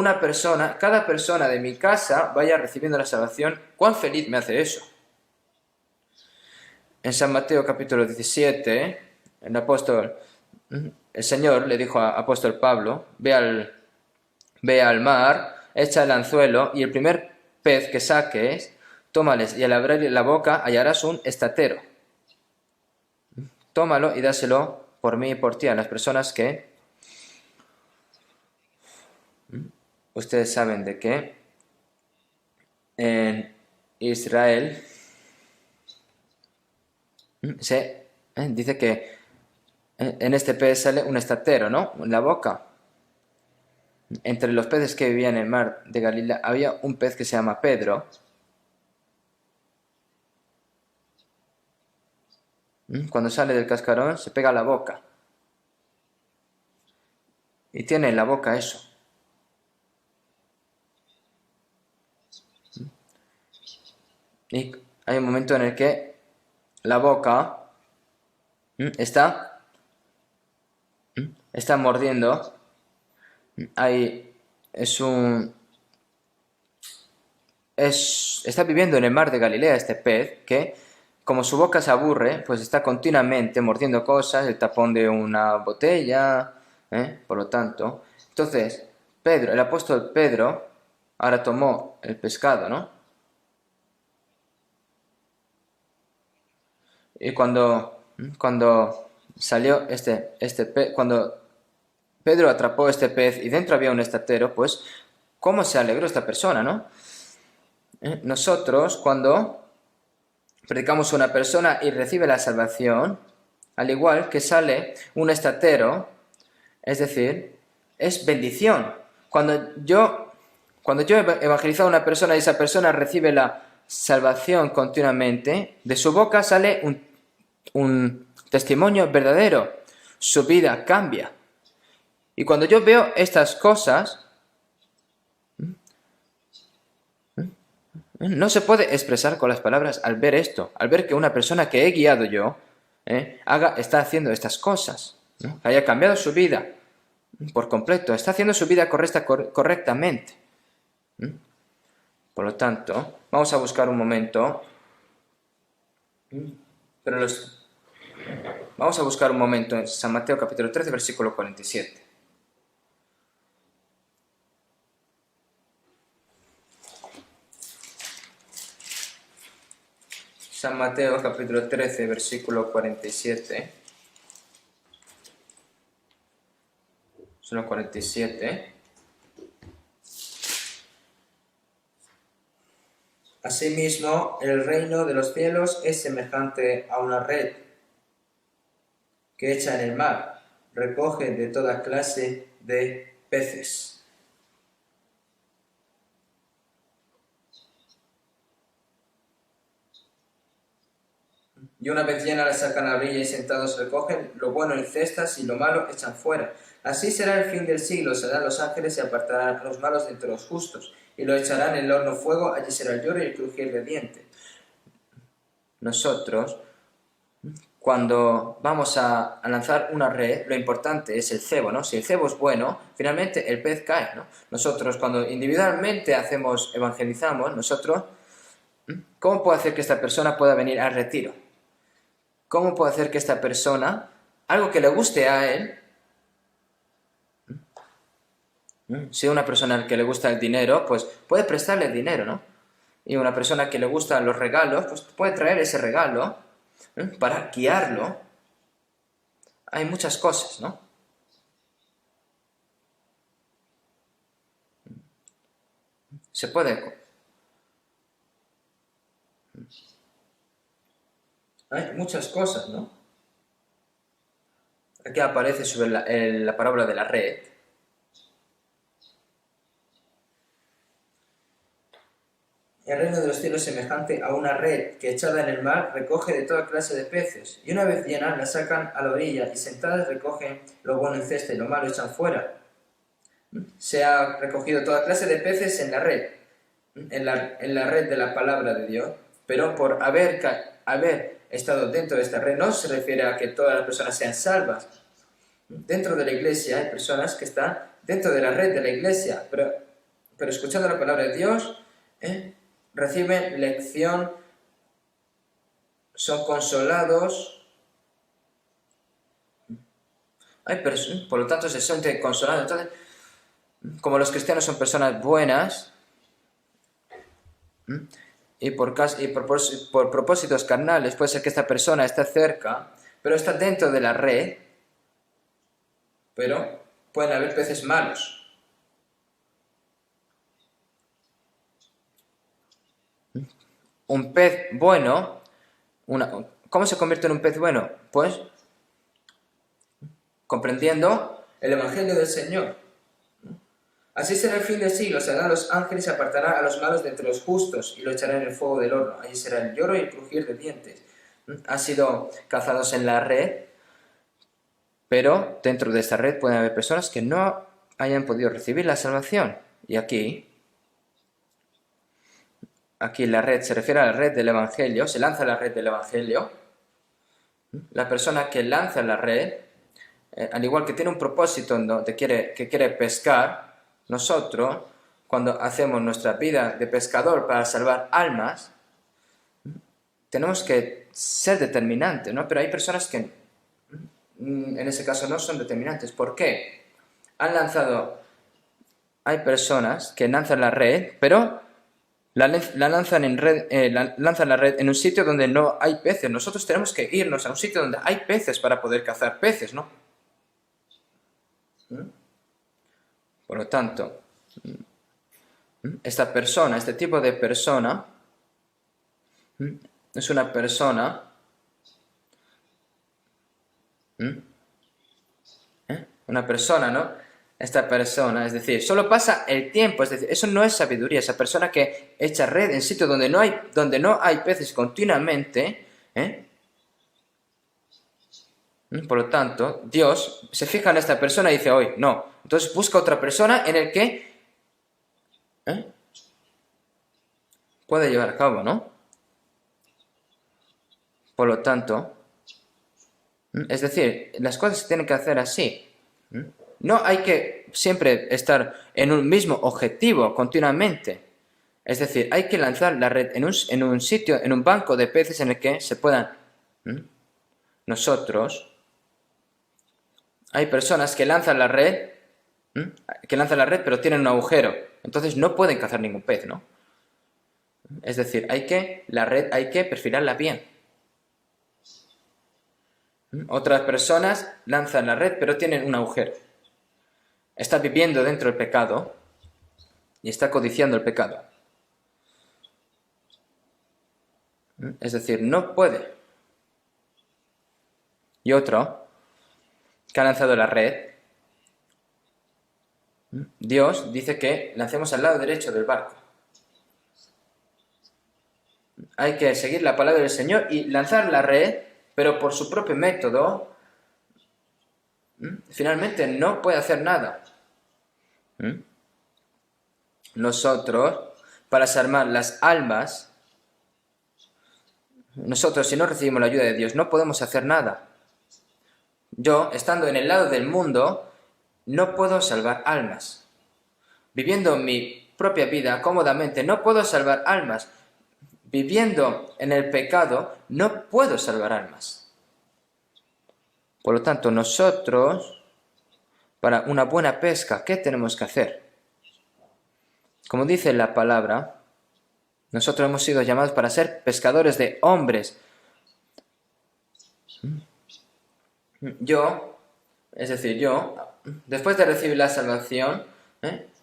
cada persona de mi casa vaya recibiendo la salvación, ¿cuán feliz me hace eso? En San Mateo capítulo 17, el Señor le dijo al apóstol Pablo, ve al mar, echa el anzuelo y el primer pez que saques, tómales y al abrir la boca hallarás un estatero. Tómalo y dáselo por mí y por ti a las personas que ustedes saben de que en Israel se dice que en este pez sale un estatero, ¿no?, en la boca. Entre los peces que vivían en el mar de Galilea había un pez que se llama Pedro. Cuando sale del cascarón se pega a la boca. Y tiene en la boca eso. Y hay un momento en el que la boca está está mordiendo. Está viviendo en el mar de Galilea este pez que, como su boca se aburre, pues está continuamente mordiendo cosas, el tapón de una botella, por lo tanto. Entonces, el apóstol Pedro, ahora tomó el pescado, ¿no? Y cuando salió cuando Pedro atrapó este pez y dentro había un estatero, pues, ¿cómo se alegró esta persona, no? Nosotros, cuando predicamos a una persona y recibe la salvación, al igual que sale un estatero, es decir, es bendición. Cuando yo he evangelizado a una persona y esa persona recibe la salvación continuamente, de su boca sale un testimonio verdadero. Su vida cambia. Y cuando yo veo estas cosas, no se puede expresar con las palabras al ver esto, al ver que una persona que he guiado yo está haciendo estas cosas, ¿no? Que haya cambiado su vida por completo, está haciendo su vida correctamente. Por lo tanto, vamos a buscar un momento, vamos a buscar un momento en San Mateo capítulo 13, versículo 47. San Mateo capítulo 13, versículo 47. Solo 47. Asimismo, el reino de los cielos es semejante a una red que echa en el mar, recoge de toda clase de peces. Y una vez llena la sacan a la orilla y sentados recogen lo bueno en cestas y lo malo echan fuera. Así será el fin del siglo, serán los ángeles y apartarán a los malos de entre los justos, y lo echarán en el horno fuego, allí será el lloro y el crujir de dientes. Nosotros, cuando vamos a lanzar una red, lo importante es el cebo, ¿no? Si el cebo es bueno, finalmente el pez cae, ¿no? Nosotros, cuando individualmente evangelizamos, ¿cómo puedo hacer que esta persona pueda venir al retiro? ¿Cómo puedo hacer que esta persona, algo que le guste a él, si una persona que le gusta el dinero, pues puede prestarle el dinero, ¿no? Y una persona que le gustan los regalos, pues puede traer ese regalo para guiarlo. Hay muchas cosas, ¿no? Se puede. Hay muchas cosas, ¿no? Aquí aparece sobre la parábola de la red. El reino de los cielos es semejante a una red que echada en el mar recoge de toda clase de peces, y una vez llena la sacan a la orilla y sentadas recogen lo bueno en cesta y lo malo echan fuera. Se ha recogido toda clase de peces en la red, en la red de la palabra de Dios, pero por haber estado dentro de esta red no se refiere a que todas las personas sean salvas. Dentro de la iglesia hay personas que están dentro de la red de la iglesia, pero escuchando la palabra de Dios, reciben lección, son consolados, por lo tanto se sienten consolados. Entonces, como los cristianos son personas buenas, y por propósitos carnales, puede ser que esta persona esté cerca, pero está dentro de la red, pero pueden haber peces malos. Un pez bueno, ¿cómo se convierte en un pez bueno? Pues comprendiendo el Evangelio del Señor. Así será el fin del siglo, serán los ángeles y apartarán a los malos de entre los justos y lo echarán en el fuego del horno. Allí será el lloro y el crujir de dientes. Han sido cazados en la red, pero dentro de esta red pueden haber personas que no hayan podido recibir la salvación. Y aquí la red se refiere a la red del Evangelio, se lanza la red del Evangelio. La persona que lanza la red al igual que tiene un propósito que quiere pescar, nosotros, cuando hacemos nuestra vida de pescador para salvar almas, tenemos que ser determinantes, ¿no? Pero hay personas que en ese caso no son determinantes. ¿Por qué? Hay personas que lanzan la red, pero la lanzan lanzan la red en un sitio donde no hay peces. Nosotros tenemos que irnos a un sitio donde hay peces para poder cazar peces, ¿no? Por lo tanto, esta persona, este tipo de persona, es una persona una persona, ¿no? Esta persona, es decir, solo pasa el tiempo, es decir, eso no es sabiduría. Esa persona que echa red en sitios donde no hay peces continuamente, por lo tanto, Dios se fija en esta persona y dice, hoy, no. Entonces busca otra persona en el que puede llevar a cabo, ¿no? Por lo tanto, es decir, las cosas se tienen que hacer así. No hay que siempre estar en un mismo objetivo continuamente. Es decir, hay que lanzar la red en un sitio, en un banco de peces en el que se puedan... Nosotros... Hay personas que lanzan la red, pero tienen un agujero. Entonces no pueden cazar ningún pez, ¿no? Es decir, la red hay que perfilarla bien. Otras personas lanzan la red, pero tienen un agujero. Está viviendo dentro del pecado y está codiciando el pecado. Es decir, no puede. Y otro que ha lanzado la red, Dios dice que lancemos al lado derecho del barco. Hay que seguir la palabra del Señor y lanzar la red, pero por su propio método, finalmente no puede hacer nada. Nosotros, para salvar las almas, nosotros si no recibimos la ayuda de Dios no podemos hacer nada. Yo, estando en el lado del mundo, no puedo salvar almas. Viviendo mi propia vida cómodamente, no puedo salvar almas. Viviendo en el pecado, no puedo salvar almas. Por lo tanto, nosotros, para una buena pesca, ¿qué tenemos que hacer? Como dice la palabra, nosotros hemos sido llamados para ser pescadores de hombres. Yo, después de recibir la salvación,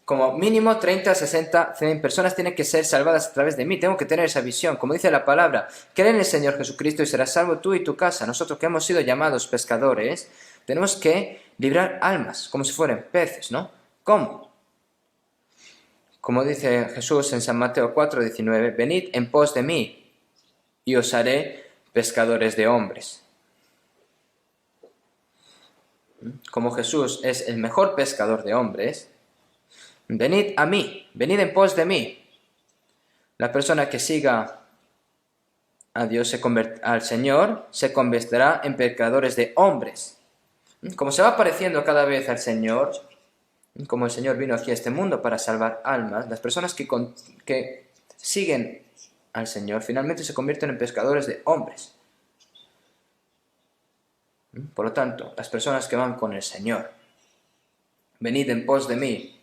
como mínimo 30, 60, 100 personas tienen que ser salvadas a través de mí. Tengo que tener esa visión. Como dice la palabra, cree en el Señor Jesucristo y serás salvo tú y tu casa. Nosotros que hemos sido llamados pescadores, tenemos que librar almas, como si fueran peces, ¿no? ¿Cómo? Como dice Jesús en San Mateo 4:19, venid en pos de mí y os haré pescadores de hombres. Como Jesús es el mejor pescador de hombres, venid a mí, venid en pos de mí. La persona que siga a Dios, al Señor, se convertirá en pescadores de hombres. Como se va pareciendo cada vez al Señor, como el Señor vino aquí a este mundo para salvar almas, las personas que siguen al Señor finalmente se convierten en pescadores de hombres. Por lo tanto, las personas que van con el Señor, venid en pos de mí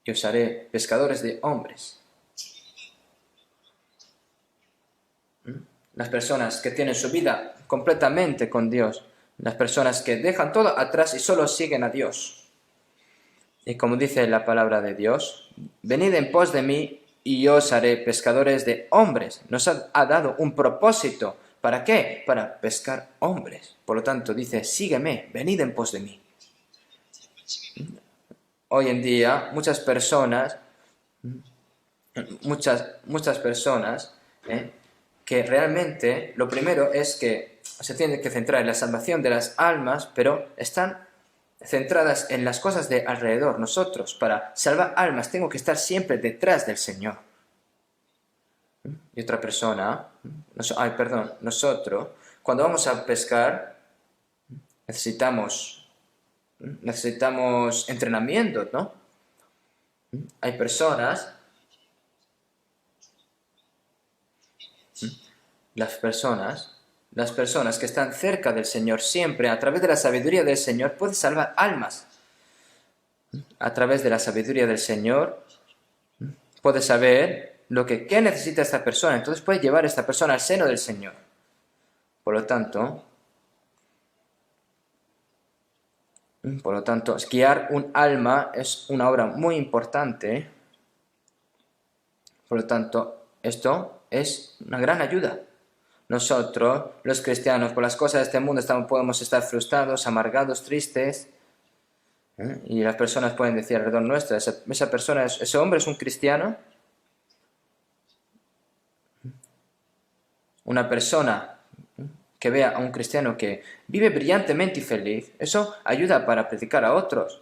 y os haré pescadores de hombres. Las personas que tienen su vida completamente con Dios, las personas que dejan todo atrás y solo siguen a Dios. Y como dice la palabra de Dios, venid en pos de mí y yo os haré pescadores de hombres. Nos ha dado un propósito. ¿Para qué? Para pescar hombres. Por lo tanto, dice, sígueme, venid en pos de mí. Hoy en día, muchas personas que realmente lo primero es que se tienen que centrar en la salvación de las almas, pero están centradas en las cosas de alrededor. Nosotros, para salvar almas, tengo que estar siempre detrás del Señor. Y otra persona, nosotros, cuando vamos a pescar, necesitamos entrenamiento, ¿no? Hay personas, las personas que están cerca del Señor siempre, a través de la sabiduría del Señor, pueden salvar almas. A través de la sabiduría del Señor, puede saber qué necesita esta persona, entonces puede llevar a esta persona al seno del Señor. Por lo tanto, guiar un alma es una obra muy importante. Por lo tanto, esto es una gran ayuda. Nosotros, los cristianos, por las cosas de este mundo podemos estar frustrados, amargados, tristes. Y las personas pueden decir alrededor nuestra, esa persona, ese hombre es un cristiano. Una persona que vea a un cristiano que vive brillantemente y feliz, eso ayuda para predicar a otros.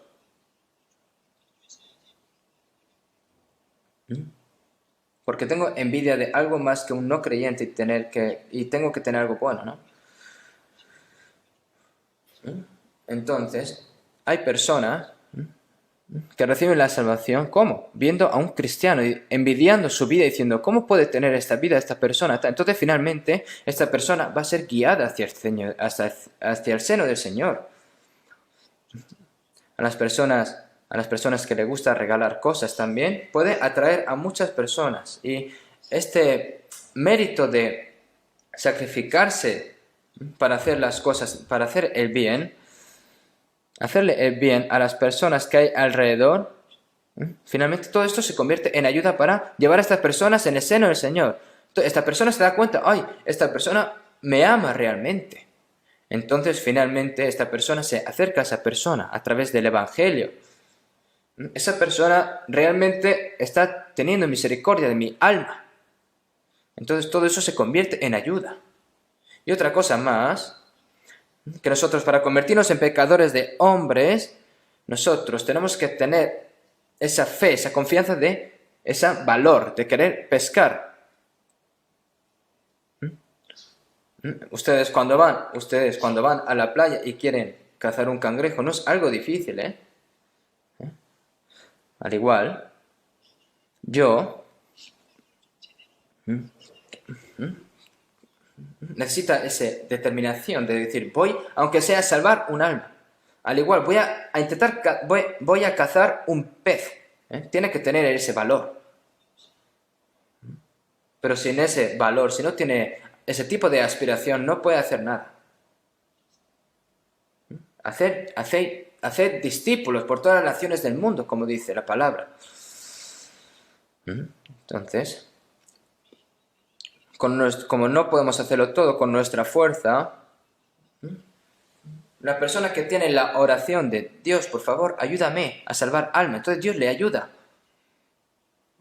Porque tengo envidia de algo más que un no creyente y tengo que tener algo bueno, ¿no? Entonces, hay personas que reciben la salvación, ¿cómo? Viendo a un cristiano y envidiando su vida, diciendo, ¿cómo puede tener esta vida esta persona? Entonces, finalmente, esta persona va a ser guiada hacia el seno del Señor. A las personas que le gusta regalar cosas también, puede atraer a muchas personas. Y este mérito de sacrificarse para hacer las cosas, para hacer el bien, hacerle el bien a las personas que hay alrededor, finalmente todo esto se convierte en ayuda para llevar a estas personas en el seno del Señor. Entonces, esta persona se da cuenta, ¡ay! Esta persona me ama realmente. Entonces, finalmente, esta persona se acerca a esa persona a través del Evangelio. Esa persona realmente está teniendo misericordia de mi alma. Entonces, todo eso se convierte en ayuda. Y otra cosa más, que nosotros para convertirnos en pecadores de hombres, nosotros tenemos que tener esa fe, esa confianza ese valor de querer pescar. Ustedes cuando van a la playa y quieren cazar un cangrejo, no es algo difícil, ¿eh? Al igual, yo necesita esa determinación de decir, aunque sea a salvar un alma. Al igual, voy a cazar un pez. Tiene que tener ese valor. Pero sin ese valor, si no tiene ese tipo de aspiración, no puede hacer nada. Hacer discípulos por todas las naciones del mundo, como dice la palabra. Entonces, como no podemos hacerlo todo con nuestra fuerza, la persona que tiene la oración de Dios, por favor, ayúdame a salvar alma, entonces Dios le ayuda.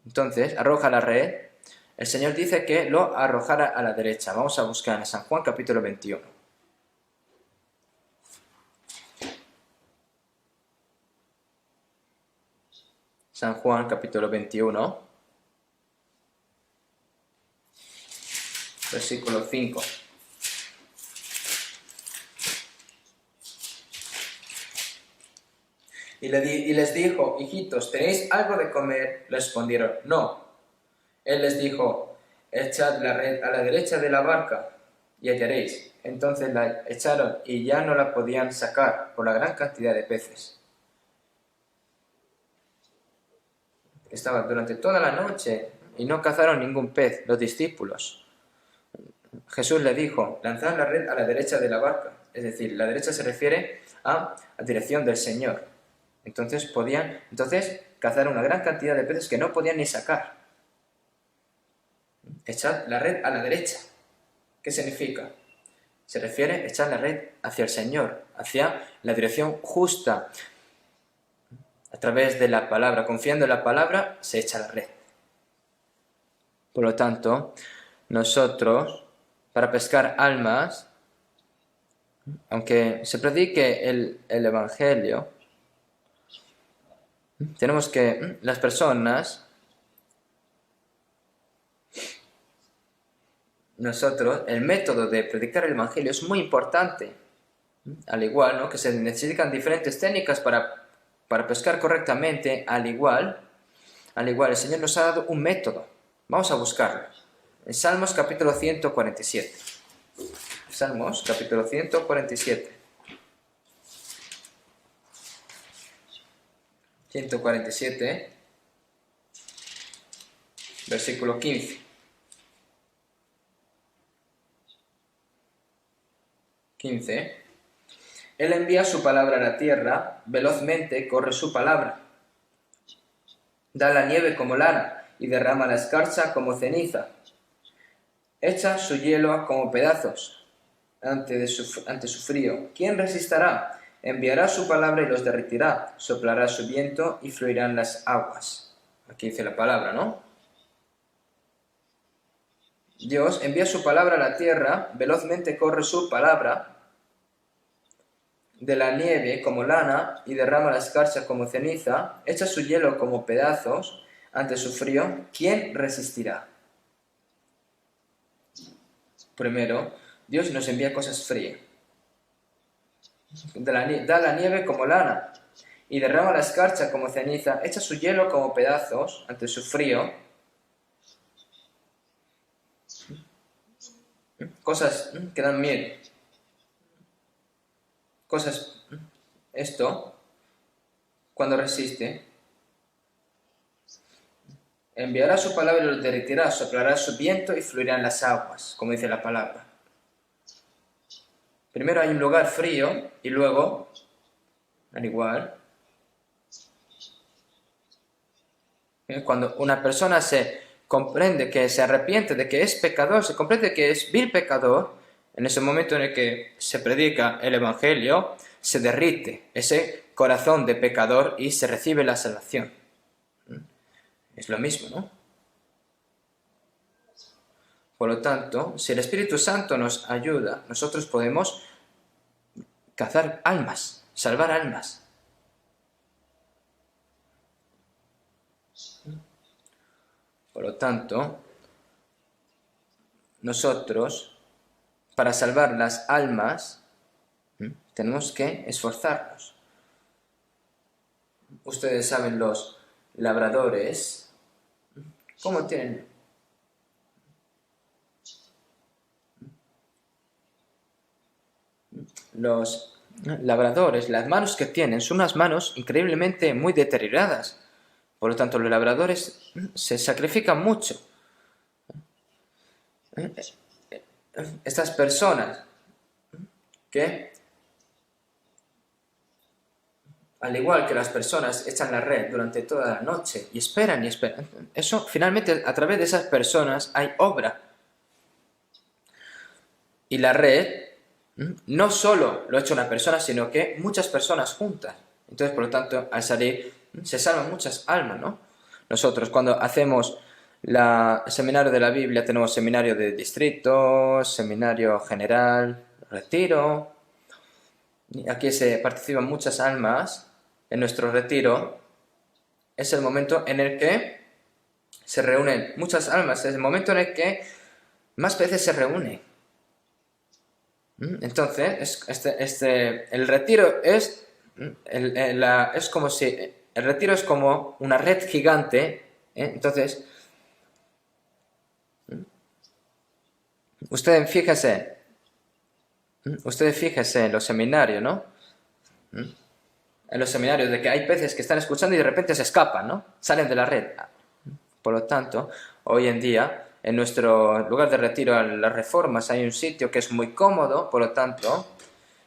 Entonces, arroja la red. El Señor dice que lo arrojara a la derecha. Vamos a buscar en San Juan capítulo 21. San Juan capítulo 21, versículo 5. Y les dijo, hijitos, ¿tenéis algo de comer? Respondieron, no. Él les dijo, echad la red a la derecha de la barca y hallaréis. Entonces la echaron y ya no la podían sacar por la gran cantidad de peces. Estaban durante toda la noche y no cazaron ningún pez, los discípulos. Jesús le dijo, lanzad la red a la derecha de la barca. Es decir, la derecha se refiere a la dirección del Señor. Entonces cazaron una gran cantidad de peces que no podían ni sacar. Echad la red a la derecha. ¿Qué significa? Se refiere a echar la red hacia el Señor, hacia la dirección justa. A través de la palabra, confiando en la palabra, se echa la red. Por lo tanto, nosotros, para pescar almas, aunque se predique el Evangelio, tenemos que, las personas, el método de predicar el Evangelio es muy importante. Al igual, ¿no? Que se necesitan diferentes técnicas para pescar correctamente, al igual, el Señor nos ha dado un método. Vamos a buscarlo. En Salmos capítulo 147. Salmos capítulo 147. 147, versículo 15. 15. Él envía su palabra a la tierra, velozmente corre su palabra. Da la nieve como lana y derrama la escarcha como ceniza. Echa su hielo como pedazos ante su frío. ¿Quién resistirá? Enviará su palabra y los derretirá. Soplará su viento y fluirán las aguas. Aquí dice la palabra, ¿no? Dios envía su palabra a la tierra, velozmente corre su palabra, de la nieve como lana y derrama la escarcha como ceniza, echa su hielo como pedazos ante su frío. ¿Quién resistirá? Primero, Dios nos envía cosas frías. Da la nieve como lana y derrama la escarcha como ceniza, echa su hielo como pedazos ante su frío. Cosas que dan miedo. Esto, cuando resiste, enviará su palabra y los derretirá, soplará su viento y fluirán las aguas, como dice la palabra. Primero hay un lugar frío y luego, al igual, cuando una persona se comprende que se arrepiente de que es pecador, se comprende que es vil pecador, en ese momento en el que se predica el Evangelio, se derrite ese corazón de pecador y se recibe la salvación. Es lo mismo, ¿no? Por lo tanto, si el Espíritu Santo nos ayuda, nosotros podemos cazar almas, salvar almas. Por lo tanto, nosotros, para salvar las almas, tenemos que esforzarnos. Ustedes saben, los labradores, ¿cómo tienen? Los labradores, las manos que tienen son unas manos increíblemente muy deterioradas. Por lo tanto, los labradores se sacrifican mucho. Estas personas que, al igual que las personas, echan la red durante toda la noche y esperan y esperan. Eso, finalmente, a través de esas personas hay obra. Y la red no solo lo echa una persona, sino que muchas personas juntas. Entonces, por lo tanto, al salir, se salvan muchas almas, ¿no? Nosotros, cuando hacemos el seminario de la Biblia, tenemos seminario de distrito, seminario general, retiro. Y aquí se participan muchas almas en nuestro retiro. Es el momento en el que se reúnen muchas almas. Es el momento en el que más veces se reúnen. Entonces, el retiro es como si el retiro es como una red gigante. Entonces, ustedes fíjense en los seminarios, ¿no? En los seminarios, de que hay peces que están escuchando y de repente se escapan, ¿no? Salen de la red. Por lo tanto, hoy en día, en nuestro lugar de retiro a las Reformas hay un sitio que es muy cómodo, por lo tanto,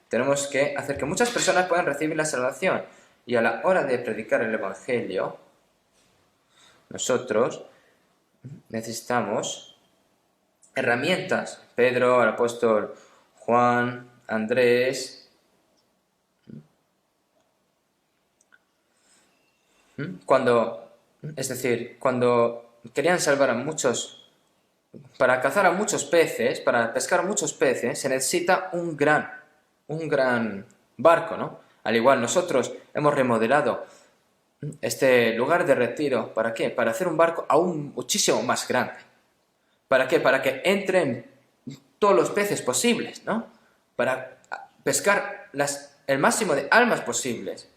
tenemos que hacer que muchas personas puedan recibir la salvación. Y a la hora de predicar el Evangelio, nosotros necesitamos herramientas. Pedro, el apóstol Juan, Andrés. Cuando querían salvar a muchos, para cazar a muchos peces, para pescar muchos peces, se necesita un gran barco, ¿no? Al igual, nosotros hemos remodelado este lugar de retiro. ¿Para qué? Para hacer un barco aún muchísimo más grande. ¿Para qué? Para que entren todos los peces posibles, ¿no? pescar el máximo de almas posibles.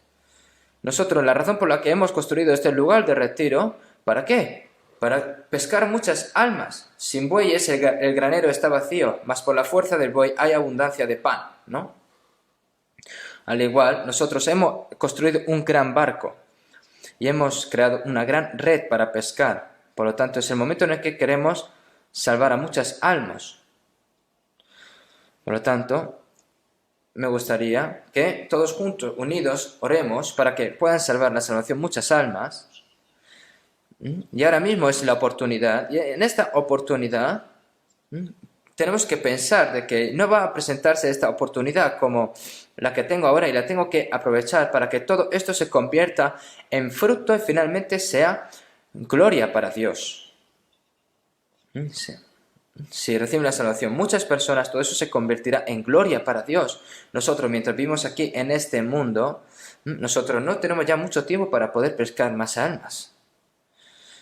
Nosotros, la razón por la que hemos construido este lugar de retiro, ¿para qué? Para pescar muchas almas. Sin bueyes el granero está vacío, mas por la fuerza del buey hay abundancia de pan, ¿no? Al igual, nosotros hemos construido un gran barco y hemos creado una gran red para pescar. Por lo tanto, es el momento en el que queremos salvar a muchas almas. Por lo tanto, me gustaría que todos juntos, unidos, oremos para que puedan salvar la salvación muchas almas. Y ahora mismo es la oportunidad. Y en esta oportunidad tenemos que pensar de que no va a presentarse esta oportunidad como la que tengo ahora y la tengo que aprovechar para que todo esto se convierta en fruto y finalmente sea gloria para Dios. Sí. Si reciben la salvación muchas personas, todo eso se convertirá en gloria para Dios. Nosotros, mientras vivimos aquí en este mundo, nosotros no tenemos ya mucho tiempo para poder pescar más almas.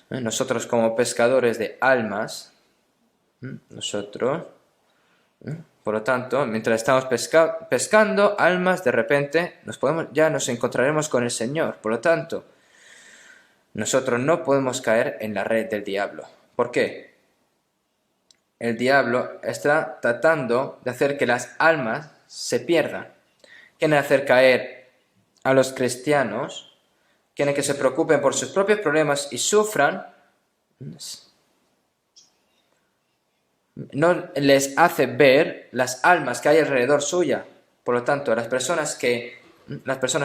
Nosotros como pescadores de almas, por lo tanto, mientras estamos pescando almas, de repente ya nos encontraremos con el Señor. Por lo tanto, nosotros no podemos caer en la red del diablo. ¿Por qué? El diablo está tratando de hacer que las almas se pierdan. Quiere hacer caer a los cristianos, quiere que se preocupen por sus propios problemas y sufran. No les hace ver las almas que hay alrededor suya. Por lo tanto, las personas que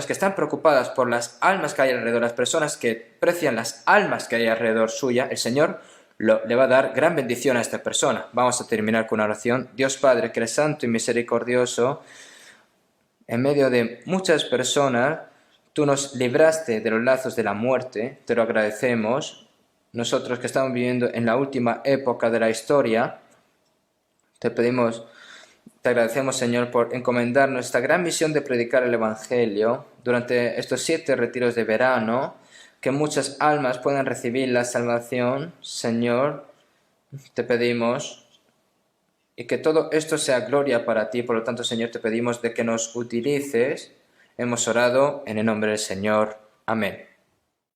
están preocupadas por las almas que hay alrededor, las personas que aprecian las almas que hay alrededor suya, el Señor le va a dar gran bendición a esta persona. Vamos a terminar con una oración. Dios Padre, que eres santo y misericordioso, en medio de muchas personas, tú nos libraste de los lazos de la muerte, te lo agradecemos. Nosotros que estamos viviendo en la última época de la historia, te agradecemos, Señor, por encomendarnos esta gran misión de predicar el Evangelio durante estos 7 retiros de verano, que muchas almas puedan recibir la salvación, Señor, te pedimos, y que todo esto sea gloria para ti. Por lo tanto, Señor, te pedimos de que nos utilices. Hemos orado en el nombre del Señor. Amén.